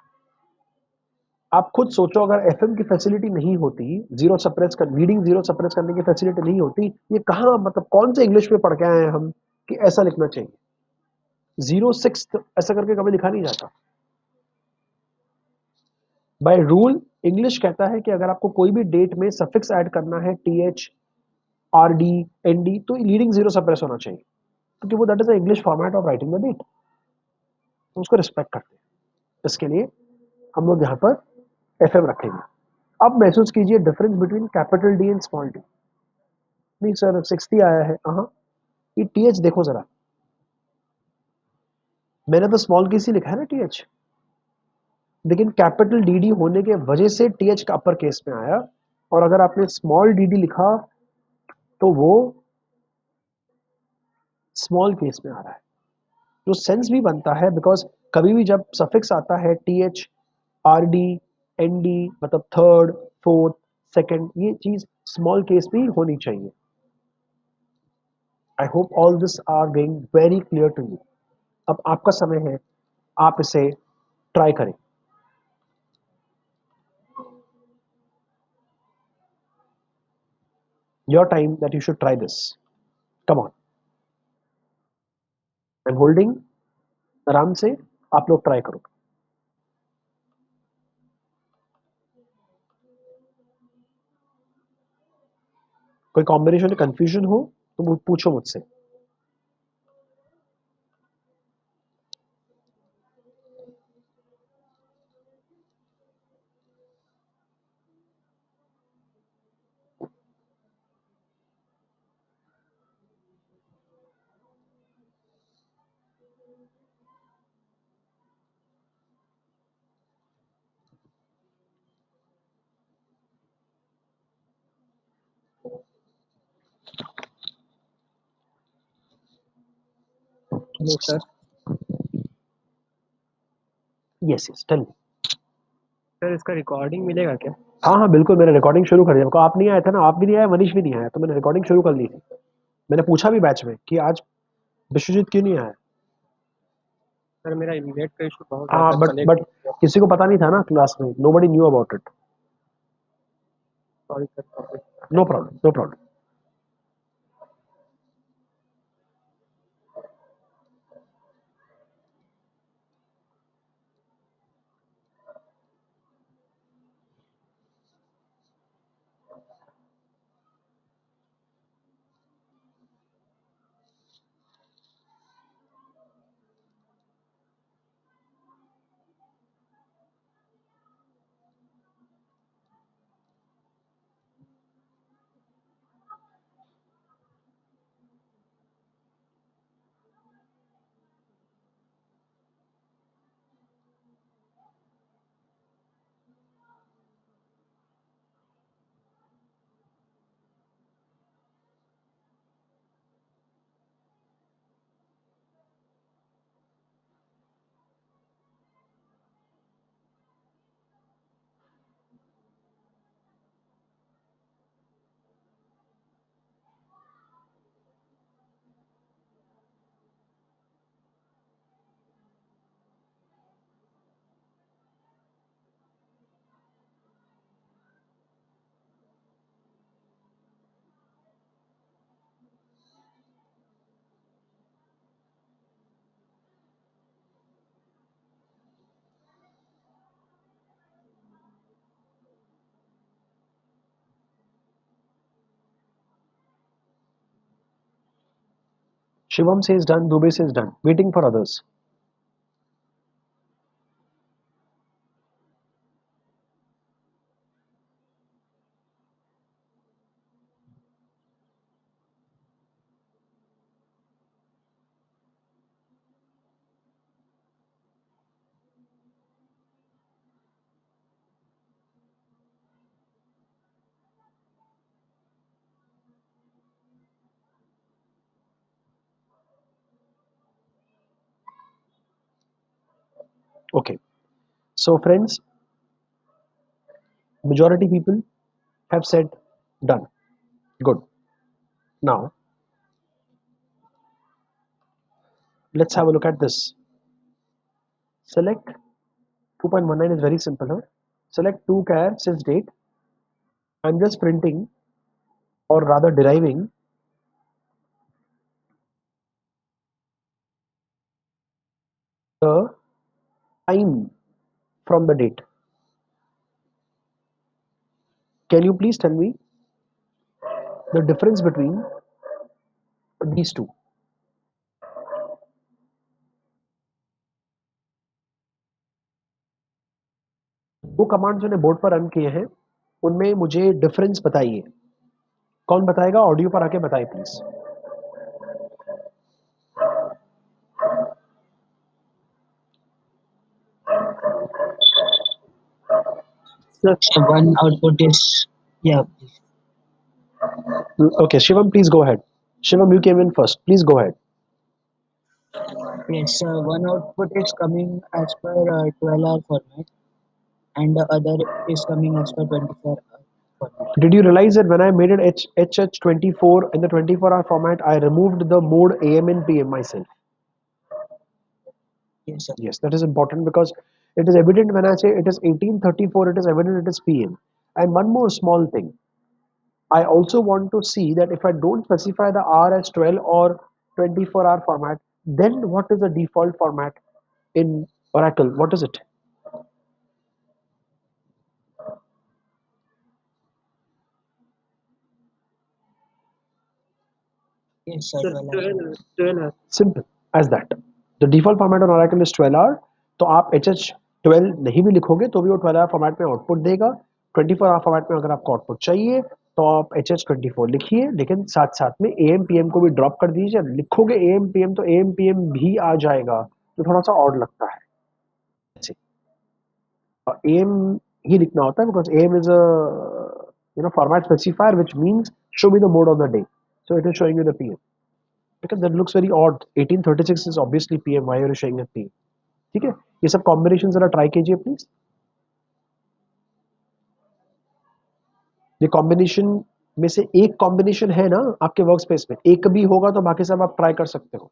आप खुद सोचो, अगर एफएम की फैसिलिटी नहीं होती, जीरो सप्रेस कर रीडिंग जीरो सप्रेस करने की फैसिलिटी नहीं होती, ये कहाँ, मतलब कौन से इंग्लिश में पढ़ के आए हैं हम कि ऐसा लिखना चाहिए? 06 ऐसा करके कभी लिखा नहीं जाता। बाय रूल इंग्लिश कहता है कि अगर आपको कोई भी डेट में सफिक्स ऐड करना है, टीएच, आरडी, एनडी, तो लीडिंग जीरो सप्रेस होना चाहिए, क्योंकि वो that is the English format of writing the date. तो उसको रिस्पेक्ट करते हैं, इसके लिए हम लोग यहाँ पर एफएम रखेंगे। अब महसूस कीजिए difference between capital D and small D. नहीं सर 60 आया है, हाँ, ये टीएच देखो जरा, मैंने तो स्मॉल केस ही लिखा है ना टीएच, लेकिन कैपिटल डीडी होने के वजह से टीएच का अपर केस में आया, और अगर आपने स्मॉल डीडी लिखा तो वो स्मॉल केस में आ रहा है, जो सेंस भी बनता है, बिकॉज कभी भी जब सफिक्स आता है टीएच, आरडी, एनडी, मतलब थर्ड, फोर्थ, सेकंड, ये चीज स्मॉल केस भी होनी चाहिए। I hope all this are going very clear to you. अब आपका समय है, आप इसे ट्राई करें। Your time that you should try this, come on, I am holding, आराम से आप लोग ट्राई करो। कोई कॉम्बिनेशन में कंफ्यूजन हो तो पूछो मुझसे। Hello sir. Yes yes, tell me. Sir इसका रिकॉर्डिंग मिलेगा क्या? हाँ हाँ बिल्कुल, मैंने रिकॉर्डिंग शुरू कर दी। आपको आप नहीं आया था ना, आप भी नहीं आया, मनीष भी नहीं आया, तो मैंने रिकॉर्डिंग शुरू कर दी थी। मैंने पूछा भी बैच में कि आज विश्वजीत क्यों नहीं आया। सर मेरा नेट का इशू बहुत हाँ, ज़्यादा बट किसी को पता नहीं था ना क्लास में, nobody knew about it. Sorry sir. No problem, no problem. Shivam says done, Dubey says done. Waiting for others. Okay. So friends, majority people have said done. Good. Now let's have a look at this. Select 2.19 is very simple. Huh? Select 2 char since date. I'm just printing, or rather deriving, the time from the date. Can you please tell me the difference between these two? दो command जो ने board पर run किए हैं उनमें मुझे difference बताइए। कौन बताएगा? ऑडियो पर आके बताइए please. So one output is, yeah, please. Okay, Shivam, please go ahead. Shivam, you came in first. Please go ahead. Yes, one output is coming as per 12-hour format, and the other is coming as per 24-hour format. Did you realize that when I made it HH24 in the 24-hour format, I removed the mode AM and PM myself? Yes, sir. Yes, that is important because it is evident when I say it is 1834, it is evident it is PM. And one more small thing. I also want to see that if I don't specify the hour as 12 or 24-hour format, then what is the default format in Oracle? What is it? Yes, sir. Sir 12 hours. 12 Simple as that. The default format on Oracle is 12 hour. तो आप HH12 नहीं भी लिखोगे तो भी वो 12 hour format में output देगा। 24 hour format में अगर आपको आउटपुट चाहिए तो आप HH24 लिखिए, लेकिन साथ साथ में AM PM को भी ड्रॉप कर दीजिए। लिखोगे AM PM तो AM PM भी आ जाएगा, तो थोड़ा सा ऑड लगता है। AM ही लिखना होता है because AM is a format specifier which means show me the mode of the day. So it is showing you the PM. Because that looks very odd. 1836 is obviously PM. Why are you showing a PM? ठीक है, ये सब combination जरा try कीजिए please. ये combination में से एक कॉम्बिनेशन है ना आपके वर्क स्पेस में, एक भी होगा तो बाकी सब आप ट्राई कर सकते हो।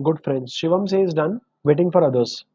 Good friends. Shivam says done. Waiting for others.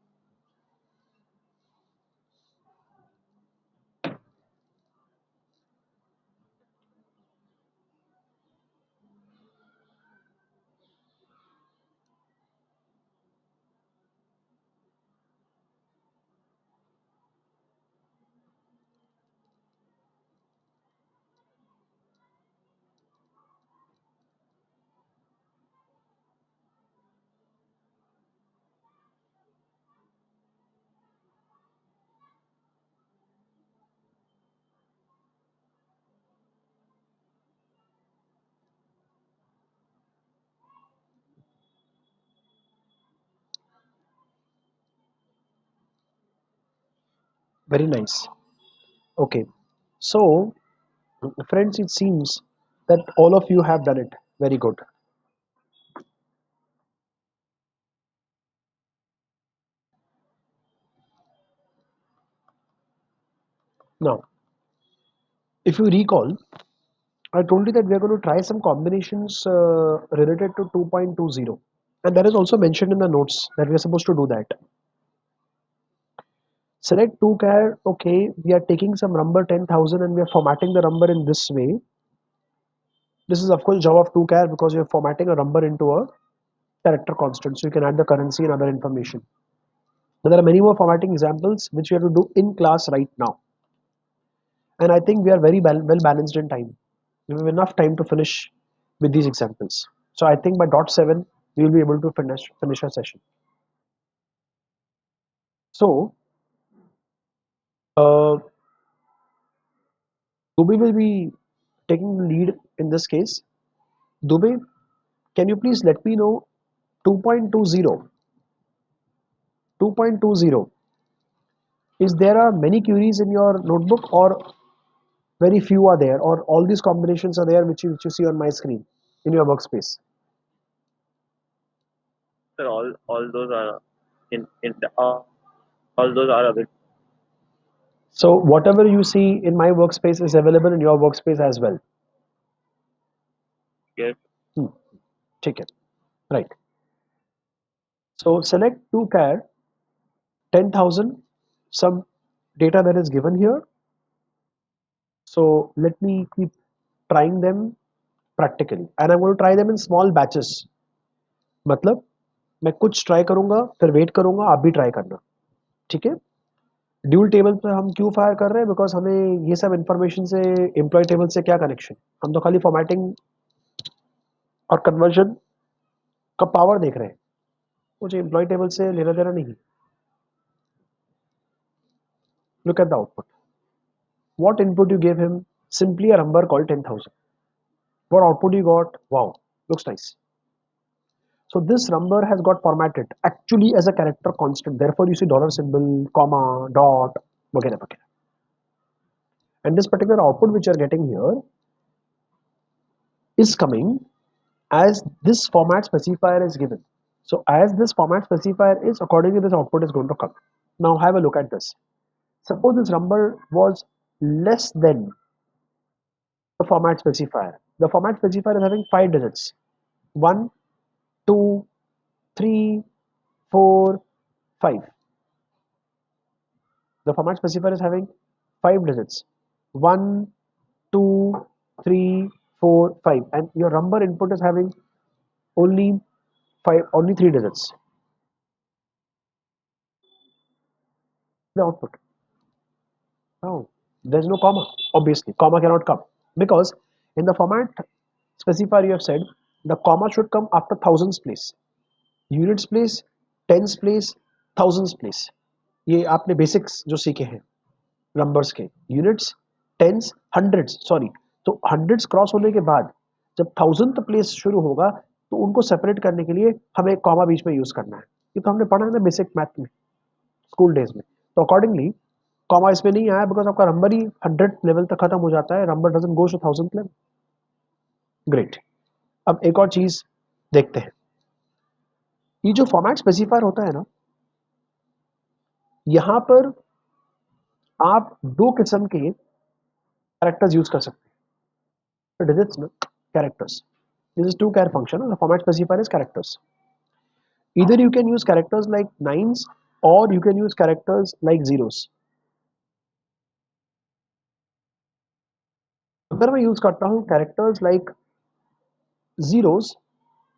Very nice. Okay. So, friends, it seems that all of you have done it. Very good. Now, if you recall, I told you that we are going to try some combinations related to 2.20. And that is also mentioned in the notes that we are supposed to do that. Select 2char. Okay, we are taking some number 10,000 and we are formatting the number in this way. This is of course job of 2char because you are formatting a number into a character constant. So you can add the currency and other information. But there are many more formatting examples which we have to do in class right now. And I think we are very well balanced in time. We have enough time to finish with these examples. So I think by dot 7 we will be able to finish our session. So uh, Dubey will be taking the lead in this case. Dubey, can you please let me know 2.20? 2.20. Is there are many queries in your notebook or very few are there or all these combinations are there which you see on my screen in your workspace? Sir, all those are in all those are available. So whatever you see in my workspace is available in your workspace as well. Yes, Hmm. Take it. Right. So select 2char 10,000, some data that is given here. So let me keep trying them practically and I'm going to try them in small batches. मतलब मैं कुछ try करूंगा फिर wait करूंगा आप भी try करना ठीक है ड्यूल टेबल पर हम क्यों फायर कर रहे हैं बिकॉज हमें ये सब इंफॉर्मेशन से एम्प्लॉय टेबल से क्या कनेक्शन हम तो खाली फॉर्मेटिंग और कन्वर्जन का पावर देख रहे हैं मुझे एम्प्लॉय टेबल से लेना देना नहीं look at the output what input you gave him simply a number called 10,000 what output you got wow looks nice so this number has got formatted actually as a character constant therefore you see dollar symbol comma dot वगैरह वगैरह and this particular output which you are getting here is coming as this format specifier is given. So as this format specifier is, accordingly this output is going to come. Now have a look at this. Suppose this number was less than the format specifier. The format specifier is having 5 digits. 1, 2, 3, 4, 5. The format specifier is having 5 digits. 1, 2, 3, 4, 5, and your number input is having only 3 digits. The output. No, there's no comma. Obviously, comma cannot come because in the format specifier you have said the comma should come after thousands place, units place, tens place, thousands place. ये आपने basics जो सीखे हैं numbers के, units, tense, hundreds, sorry, तो hundreds cross होने के बाद जब थाउजेंथ प्लेस शुरू होगा तो उनको सेपरेट करने के लिए हमें कॉमा बीच में यूज करना है। ये तो हमने पढ़ा है ना बेसिक मैथ में, स्कूल डेज में। तो अकॉर्डिंगली कॉमा इसमें नहीं आया बिकॉज आपका नंबर ही 100 लेवल तक खत्म हो जाता है, number doesn't goes to 1000 level. Great. अब एक और चीज देखते हैं, ये जो फॉर्मेट स्पेसिफायर होता है ना, यहां पर आप दो किस्म के कैरेक्टर्स यूज कर सकते हैं, डिजिट्स ना, characters. This is two char function. The format specifier is characters. Either you can use characters like nines or you can use characters like zeros. अगर मैं यूज करता हूँ कैरेक्टर्स लाइक जीरोस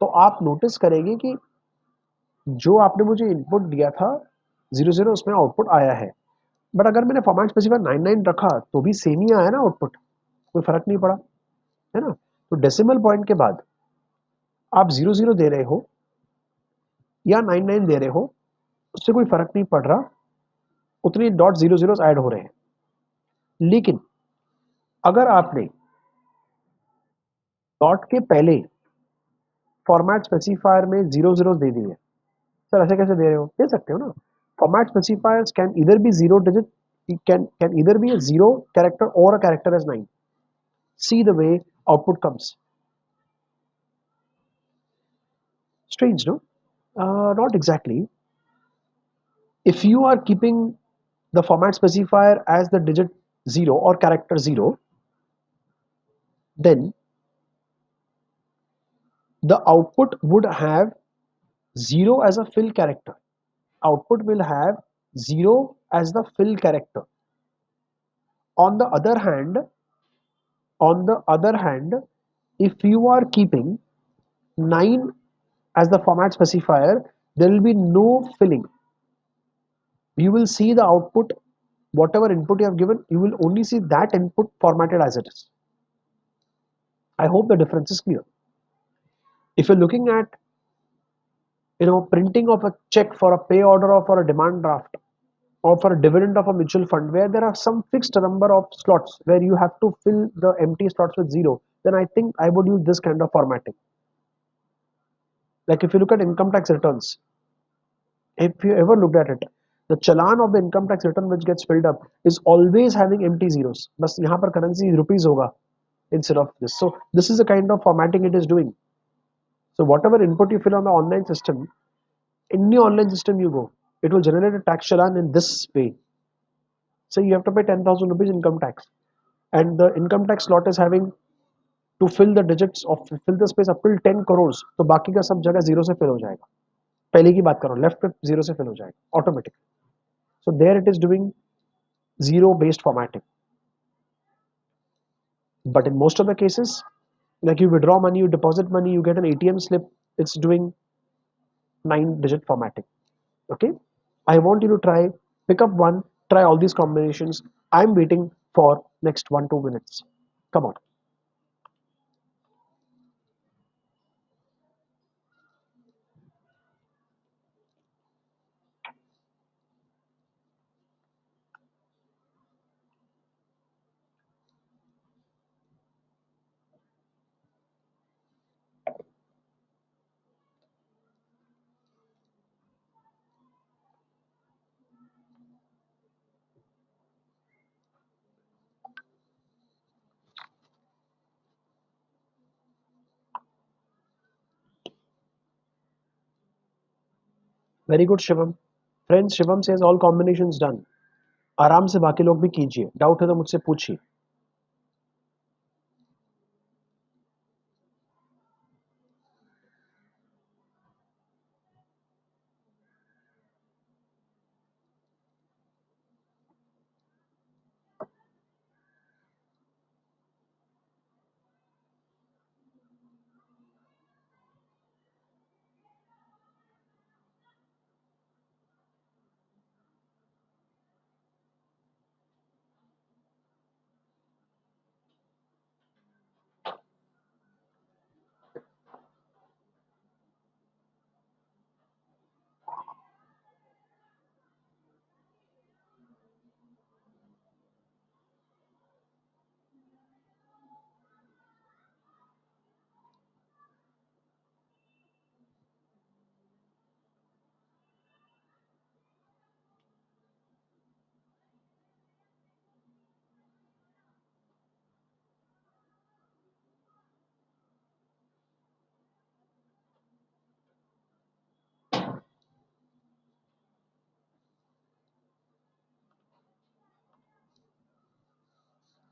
तो आप नोटिस करेंगे कि जो आपने मुझे इनपुट दिया था 00 उसमें आउटपुट आया है, बट अगर मैंने फॉर्मेट स्पेसिफायर 99 रखा तो भी सेम ही आया ना आउटपुट, कोई फर्क नहीं पड़ा, है ना। तो डेसिमल पॉइंट के बाद आप 00 दे रहे हो या 99 दे रहे हो उससे कोई फर्क नहीं पड़ रहा, उतने डॉट 00 ऐड हो रहे हैं। लेकिन अगर आपने डॉट के पहले फॉर्मेट स्पेसिफायर में 00 दे दिए, सर ऐसे कैसे दे रहे हो, दे सकते हो ना। Format specifiers can either be 0 digit, can either be a 0 character or a character as 9. See the way output comes. Strange, no? Not exactly. If you are keeping the format specifier as the digit 0 or character 0, then the output would have 0 as a fill character. Output will have 0 as the fill character. On the other hand, if you are keeping 9 as the format specifier, there will be no filling. You will see the output, whatever input you have given, you will only see that input formatted as it is. I hope the difference is clear. If you're looking at printing of a check for a pay order or for a demand draft or for a dividend of a mutual fund where there are some fixed number of slots where you have to fill the empty slots with 0, then I think I would use this kind of formatting. Like if you look at income tax returns, if you ever looked at it, the challan of the income tax return which gets filled up is always having empty zeros. Bas yahan par currency rupees hoga instead of this. So this is the kind of formatting it is doing. So whatever input you fill on the online system, any online system you go, it will generate a tax challan in this way. So you have to pay 10,000 rupees income tax, and the income tax slot is having to fill the digits of fill the space up till 10 crores. तो बाकी का सब जगह zero से fill हो जाएगा। पहले की बात करो, लेफ्ट पे जीरो से फिल हो जाएगा automatic. So there it is doing zero based formatting. But in most of the cases, like you withdraw money, you deposit money, you get an ATM slip, it's doing 9-digit formatting. Okay, I want you to try, pick up one, try all these combinations. I'm waiting for next 1-2 minutes. Come on. Very good, Shivam. Friends, Shivam says all combinations done. आराम से बाकी लोग भी कीजिए, doubt है तो मुझसे पूछिए।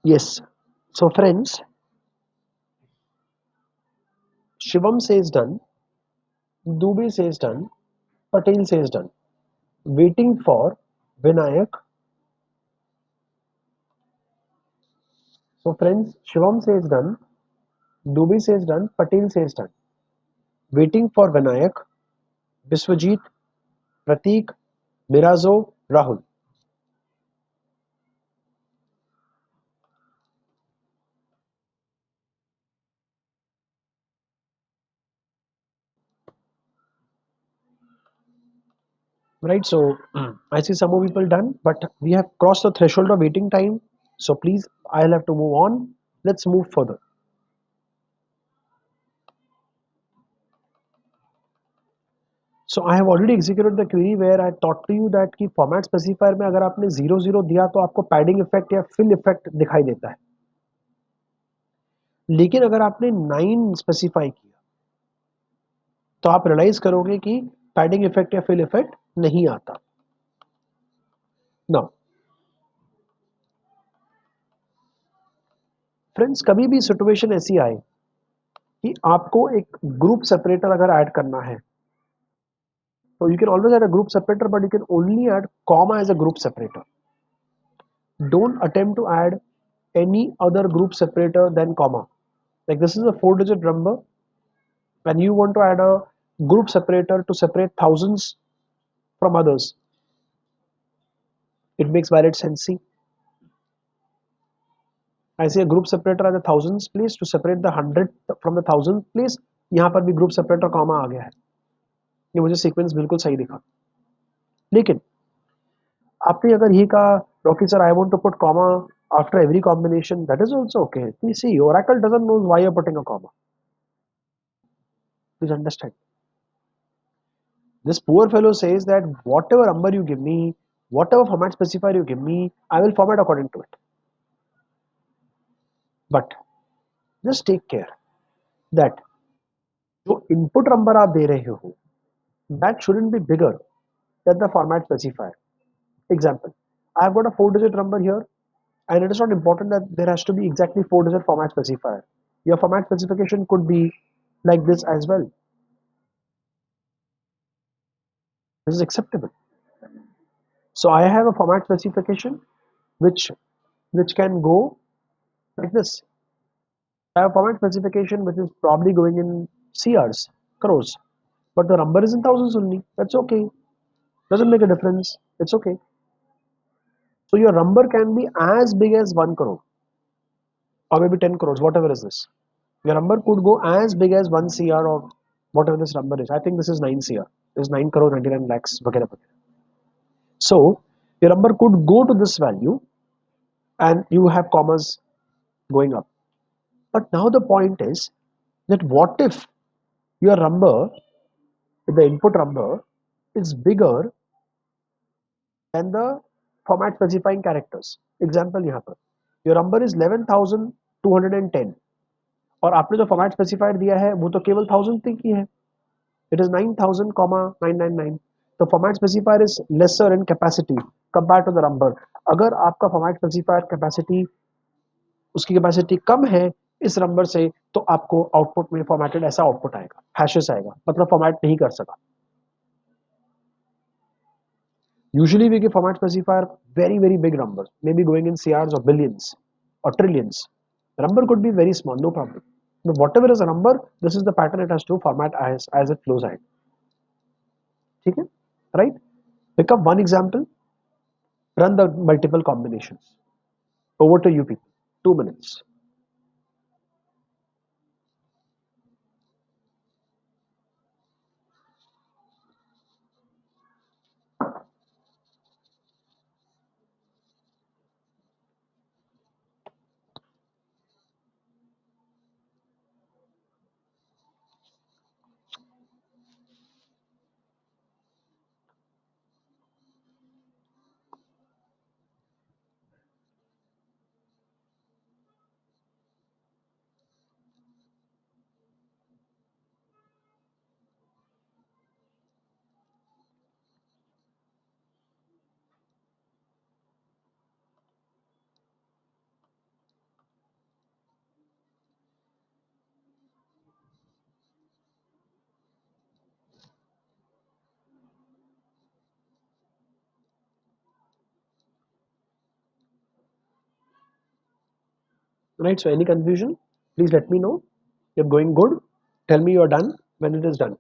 Yes. So friends, Shivam says done, Dubey says done, Patel says done. Waiting for Vinayak. So friends, Shivam says done, Dubey says done, Patel says done. Waiting for Vinayak, Biswajit, Prateek, Mirazo, Rahul. Right, so I see some more people done, but we have crossed the threshold of waiting time. So please, I'll have to move on. Let's move further. So I have already executed the query where I taught to you that कि format specifier में अगर आपने 0 0 दिया तो आपको padding effect या fill effect दिखाई देता है, लेकिन अगर आपने 9 स्पेसिफाई किया तो आप रियलाइज करोगे कि पैडिंग इफेक्ट या फिल इफेक्ट नहीं आता. नाउ फ्रेंड्स, कभी भी सिचुएशन ऐसी आए कि आपको एक ग्रुप सेपरेटर अगर ऐड करना है तो you can always add a group separator, but you can only add comma as a group separator. Don't attempt to add any other group separator than comma. Like this is a 4-digit number and you want to add a group separator to separate thousands from others. It makes valid sense. See, I say a group separator at the thousands place to separate the 100 from the thousand place. यहाँ पर भी group separator comma आ गया है. ये मुझे sequence बिल्कुल सही दिखा. लेकिन आपने अगर ये कहा Rocky sir, I want to put comma after every combination, that is also okay. You see, Oracle doesn't know why you're putting a comma. Please understand. This poor fellow says that whatever number you give me, whatever format specifier you give me, I will format according to it. But just take care that जो input number आप दे रहे हो, that shouldn't be bigger than the format specifier. Example, I've got a 4-digit number here, and it is not important that there has to be exactly 4-digit format specifier. Your format specification could be like this as well. This is acceptable. So I have a format specification which can go like this. I have a format specification which is probably going in CRs, crores, but the number is in thousands only. That's okay. Doesn't make a difference. It's okay. So your number can be as big as 1 crore or maybe 10 crores, whatever is this. Your number could go as big as 1 CR or whatever this number is. I think this is 9 CR. This is 9 crore 99 lakhs. Vagera, vagera. So your number could go to this value and you have commas going up. But now the point is that what if your number, the input number, is bigger than the format specifying characters. Example यहाँ पर your number is 11,210 और आपने जो format specifier दिया है वो तो केवल 1000 तक ही है. It is 9,000,999. The format specifier is lesser in capacity compared to the number. अगर आपका format specifier capacity उसकी capacity कम है इस नंबर से तो आपको आउटपुट में फॉर्मेटेड ऐसा आउटपुट आएगा, हैशेस आएगा, मतलब फॉर्मेट नहीं कर सका. Usually we give format specifier very big numbers, maybe going in CRs or billions or trillions. The number could be very small, no problem. But whatever is a number, this is the pattern it has to format as it flows ahead. Okay? Right? Pick up one example, run the multiple combinations. Over to you people. 2 minutes. Right, so any confusion, please let me know. You're going good, tell me you're done when it is done.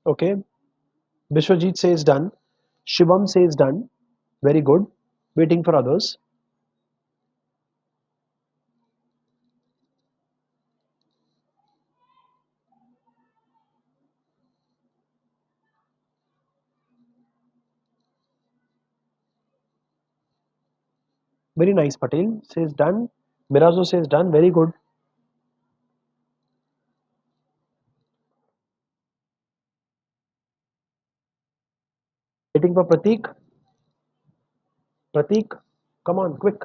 Okay, Bishwajit says done, Shivam says done, very good, waiting for others. Very nice. Patel says done, Mirazo says done, very good. Waiting for Pratik. Pratik, come on, quick.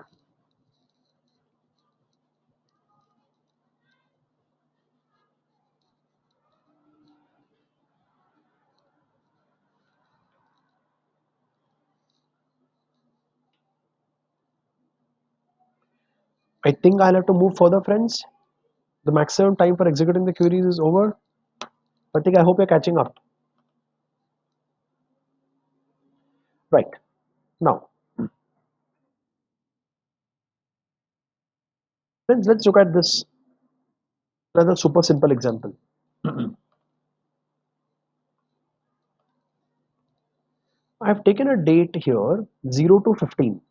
I think I'll have to move further, friends. The maximum time for executing the queries is over. Pratik, I hope you're catching up. Right. Now, friends, let's look at this another super simple example. I've taken a date here 0 to 15.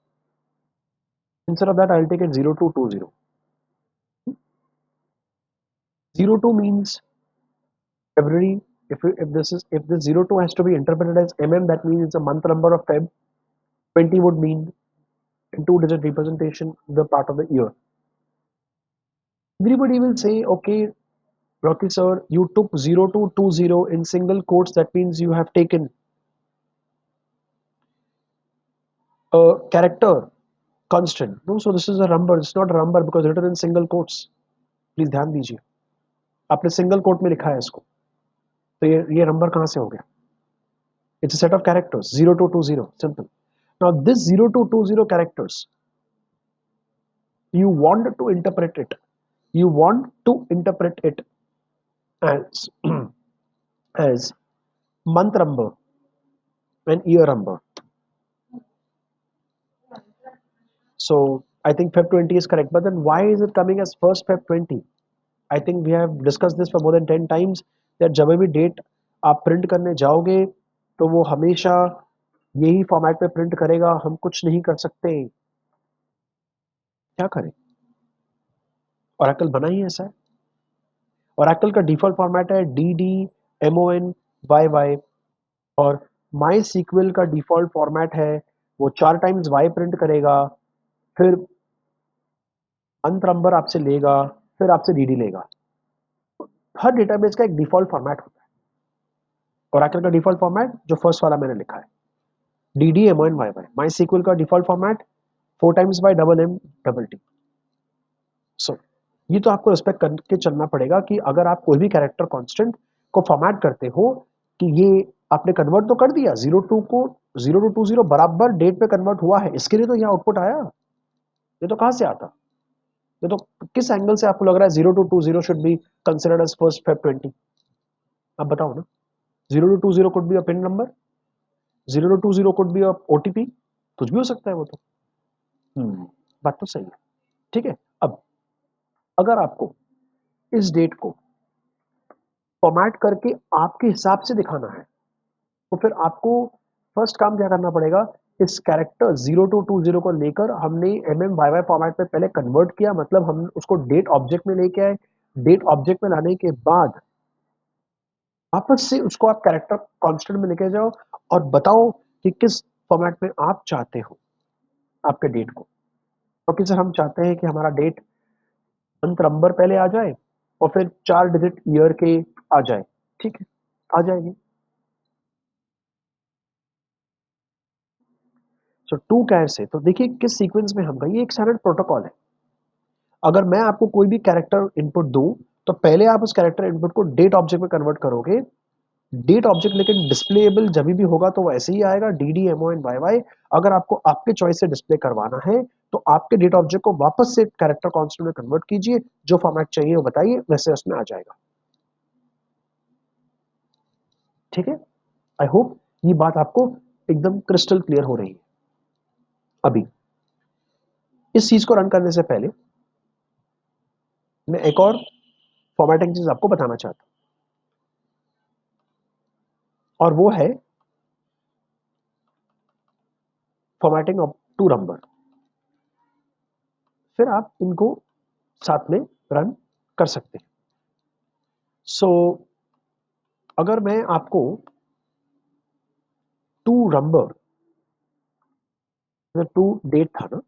Instead of that, I'll take it 0 to 20. 0 to means February. If this 0 to has to be interpreted as that means it's a month number of Feb. 20 would mean in two-digit representation the part of the year. Everybody will say, okay, Rocky sir, you took 0 to 20 in single quotes. That means you have taken a character constant. No, so this is a number. It's not a number because written in single quotes. Please ध्यान दीजिए. आपने single quote में लिखा है इसको. तो ये number कहाँ से हो गया? It's a set of characters 0 to 20. Simple. Now this 0 to 20 characters, you want to interpret it. You want to interpret it as as month number and year number. So I think Feb 20 is correct. But then why is it coming as first Feb 20? I think we have discussed this for more than 10 times that जब भी date आप print करने जाओगे तो वो हमेशा यही format पे प्रिंट करेगा. हम कुछ नहीं कर सकते. क्या करें? Oracle बना ही ऐसा है. Oracle का डिफॉल्ट फॉर्मेट है DDMONYY और MySQL का डिफॉल्ट फॉर्मेट है वो 4 टाइम्स y प्रिंट करेगा, फिर मंथ नंबर आपसे लेगा, फिर आपसे dd लेगा. हर डेटाबेस का एक डिफॉल्ट फॉर्मेट होता है. Oracle का डिफॉल्ट फॉर्मेट जो फर्स्ट वाला मैंने लिखा है DDMONYY. MySQL का default format 4 times y double m double t. सो ये तो आपको रिस्पेक्ट करके चलना पड़ेगा कि अगर आप कोई भी कैरेक्टर कांस्टेंट को फॉर्मेट करते हो कि ये आपने कन्वर्ट तो कर दिया 0 टू को 0 टू 20 बराबर डेट पे कन्वर्ट हुआ है. इसके लिए तो ये आउटपुट आया. ये तो कहाँ से आता? ये तो किस एंगल से आपको लग रहा है 0 to 20 should be considered as first Feb 20? आप बताओ ना. 0 to 20 could be a pin number, 0 to 20 could be a OTP. कुछ भी हो सकता है वो तो. बात तो सही है. ठीक है. अब अगर आपको इस डेट को फॉर्मेट करके आपके हिसाब से दिखाना है तो फिर आपको फर्स्ट काम क्या करना पड़ेगा. इस कैरेक्टर 0 टू 20 को लेकर हमने MMYY फॉर्मेट में पहले कन्वर्ट किया. मतलब हम उसको डेट ऑब्जेक्ट में लेके आए. डेट ऑब्जेक्ट में लाने के बाद वापस से उसको आप कैरेक्टर कांस्टेंट में लेके जाओ और बताओ कि किस फॉर्मेट में आप चाहते हो आपके डेट को. क्योंकि सर हम चाहते हैं कि हमारा डेट मंथ नंबर पहले आ जाए और फिर 4 डिजिट ईयर के आ जाए. ठीक है, आ जाएगी. सो टू कैर से तो देखिए किस सीक्वेंस में हम गए. ये एक स्टैंडर्ड प्रोटोकॉल है. अगर मैं आपको कोई भी कैरेक्टर इनपुट दूं तो पहले आप उस कैरेक्टर इनपुट को डेट ऑब्जेक्ट में कन्वर्ट करोगे. डेट ऑब्जेक्ट लेकिन डिस्प्लेएबल जब भी होगा तो वो ऐसे ही आएगा DDMONYY। अगर आपको आपके चॉइस से डिस्प्ले करवाना है तो आपके डेट ऑब्जेक्ट को वापस से कैरेक्टर कांस्टेंट में कन्वर्ट कीजिए, जो फॉर्मेट चाहिए वो बताइए, वैसे उसमें आ जाएगा। ठीक है, आई होप ये बात आपको एकदम क्रिस्टल क्लियर हो रही है। अभी इस चीज को रन करने से पहले मैं एक और फॉर्मेटिंग चीज आपको बताना चाहता हूं, और वो है फॉर्मेटिंग ऑफ टू नंबर। फिर आप इनको साथ में रन कर सकते हैं। सो अगर मैं आपको टू नंबर, टू डेट था ना,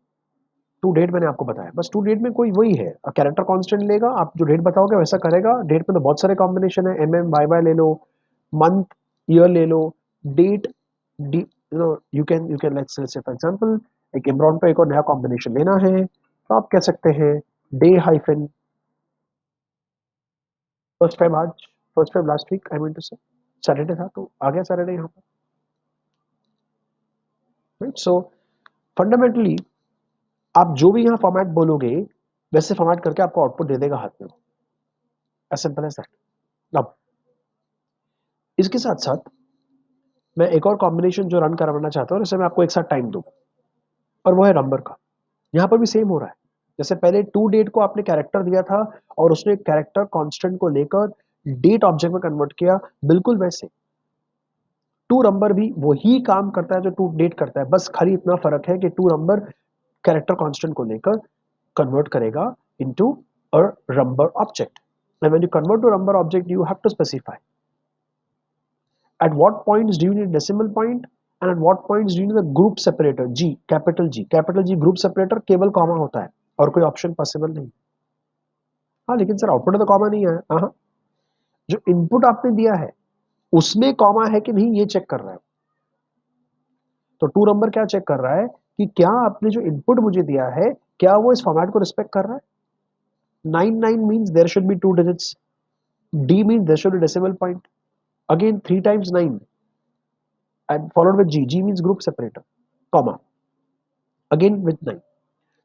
टू डेट मैंने आपको बताया, बस टू डेट में कोई वही है, कैरेक्टर कांस्टेंट लेगा, आप जो डेट बताओगे वैसा करेगा। डेट में तो बहुत सारे कॉम्बिनेशन है, MM YY ले लो, मंथ ईयर ले लो, date D, you can let's say for example एक इमरान का एक और नया कॉम्बिनेशन लेना है तो आप कह सकते हैं डे हाइफन फर्स्ट फेब। आज first Feb last week, I mean to say Saturday था तो आ गया सैटरडे यहाँ पर, राइट। सो फंडामेंटली आप जो भी यहाँ फॉर्मेट बोलोगे वैसे फॉर्मेट करके आपको आउटपुट दे देगा हाथ में, एज सिंपल एज दैट। अब इसके साथ साथ मैं एक और कॉम्बिनेशन जो रन करवाना चाहता हूँ, जैसे मैं आपको एक साथ टाइम दूँ, और वो है नंबर का। यहाँ पर भी सेम हो रहा है, जैसे पहले टू डेट को आपने कैरेक्टर दिया था और उसने कैरेक्टर कांस्टेंट को लेकर डेट ऑब्जेक्ट में कन्वर्ट किया, बिल्कुल वैसे टू नंबर भी वही काम करता है जो टू डेट करता है, बस खाली इतना फर्क है कि टू नंबर कैरेक्टर कांस्टेंट को लेकर कन्वर्ट करेगा into a number object. And when you convert to number object, you have to specify at what points do you need decimal point and at what points do you need the group separator G, capital G group separator केवल comma होता है और कोई option possible नहीं। हाँ लेकिन sir output तो comma नहीं है। हाँ, जो इनपुट आपने दिया है उसमें कॉमा है कि नहीं ये चेक कर रहा है। तो टू नंबर क्या चेक कर रहा है कि क्या आपने जो इनपुट मुझे दिया है क्या वो इस फॉर्मेट को रिस्पेक्ट कर रहा है। 99 means there should be two digits, D means there should be decimal point, again 3 times 9 and followed with G means group separator, comma again with 9।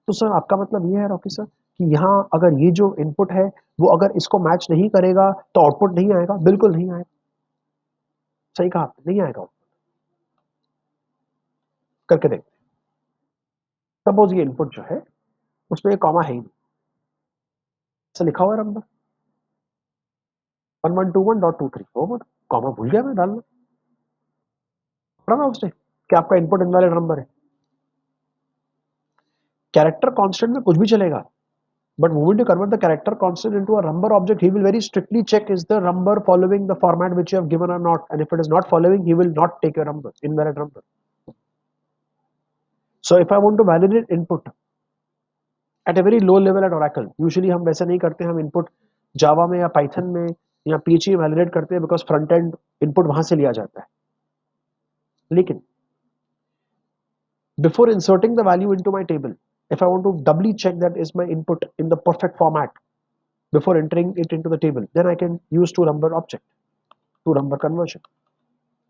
तो सर आपका मतलब ये है रॉकी सर कि यहाँ अगर ये जो इनपुट है वो अगर इसको मैच नहीं करेगा तो आउटपुट नहीं आएगा? बिल्कुल नहीं आएगा, सही कहा आपने, नहीं आएगा। करके देखते हैं। सपोज ये इनपुट जो है उसमें कॉमा है ही नहीं, ऐसा लिखा हुआ है नंबर 1121.23, वो कॉमा भूल गया मैं डालना, पढ़ा ना उसने कि आपका इनपुट इनवैलिड नंबर है। कैरेक्टर कांस्टेंट में कुछ भी चलेगा, but moving to convert the character constant into a number object, he will very strictly check is the number following the format which you have given or not, and if it is not following he will not take your number, invalid number। So if I want to validate input at a very low level at Oracle, usually हम वैसे नहीं करते, हम input Java में या Python में या PHP में validate करते हैं because front end input वहां से लिया जाता है। लेकिन before inserting the value into my table, if I want to doubly check that is my input in the perfect format before entering it into the table, then I can use two number object, two number conversion।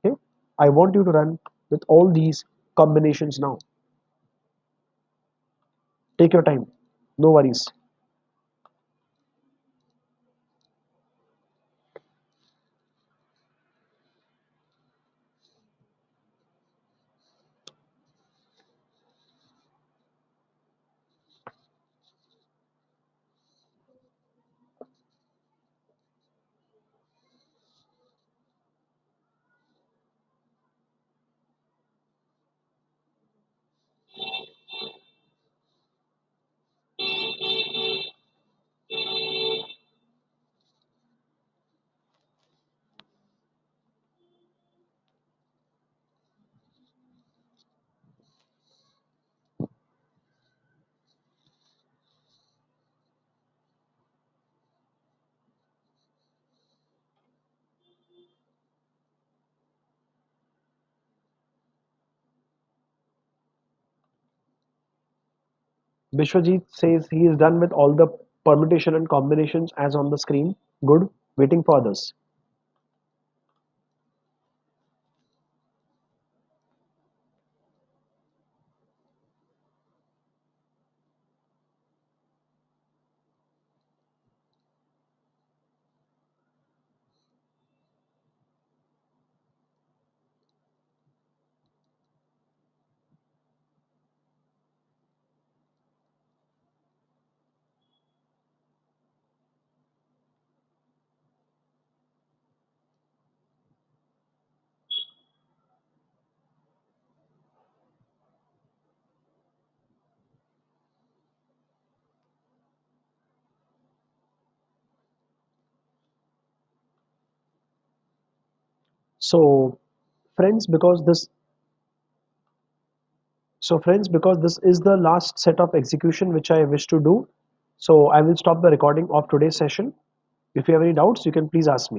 Okay, I want you to run with all these combinations now. Take your time, no worries। Bishwajit says he is done with all the permutation and combinations as on the screen. Good, waiting for others। So friends, because this because this is the last set of execution which I wish to do, so I will stop the recording of today's session. If you have any doubts, you can please ask me.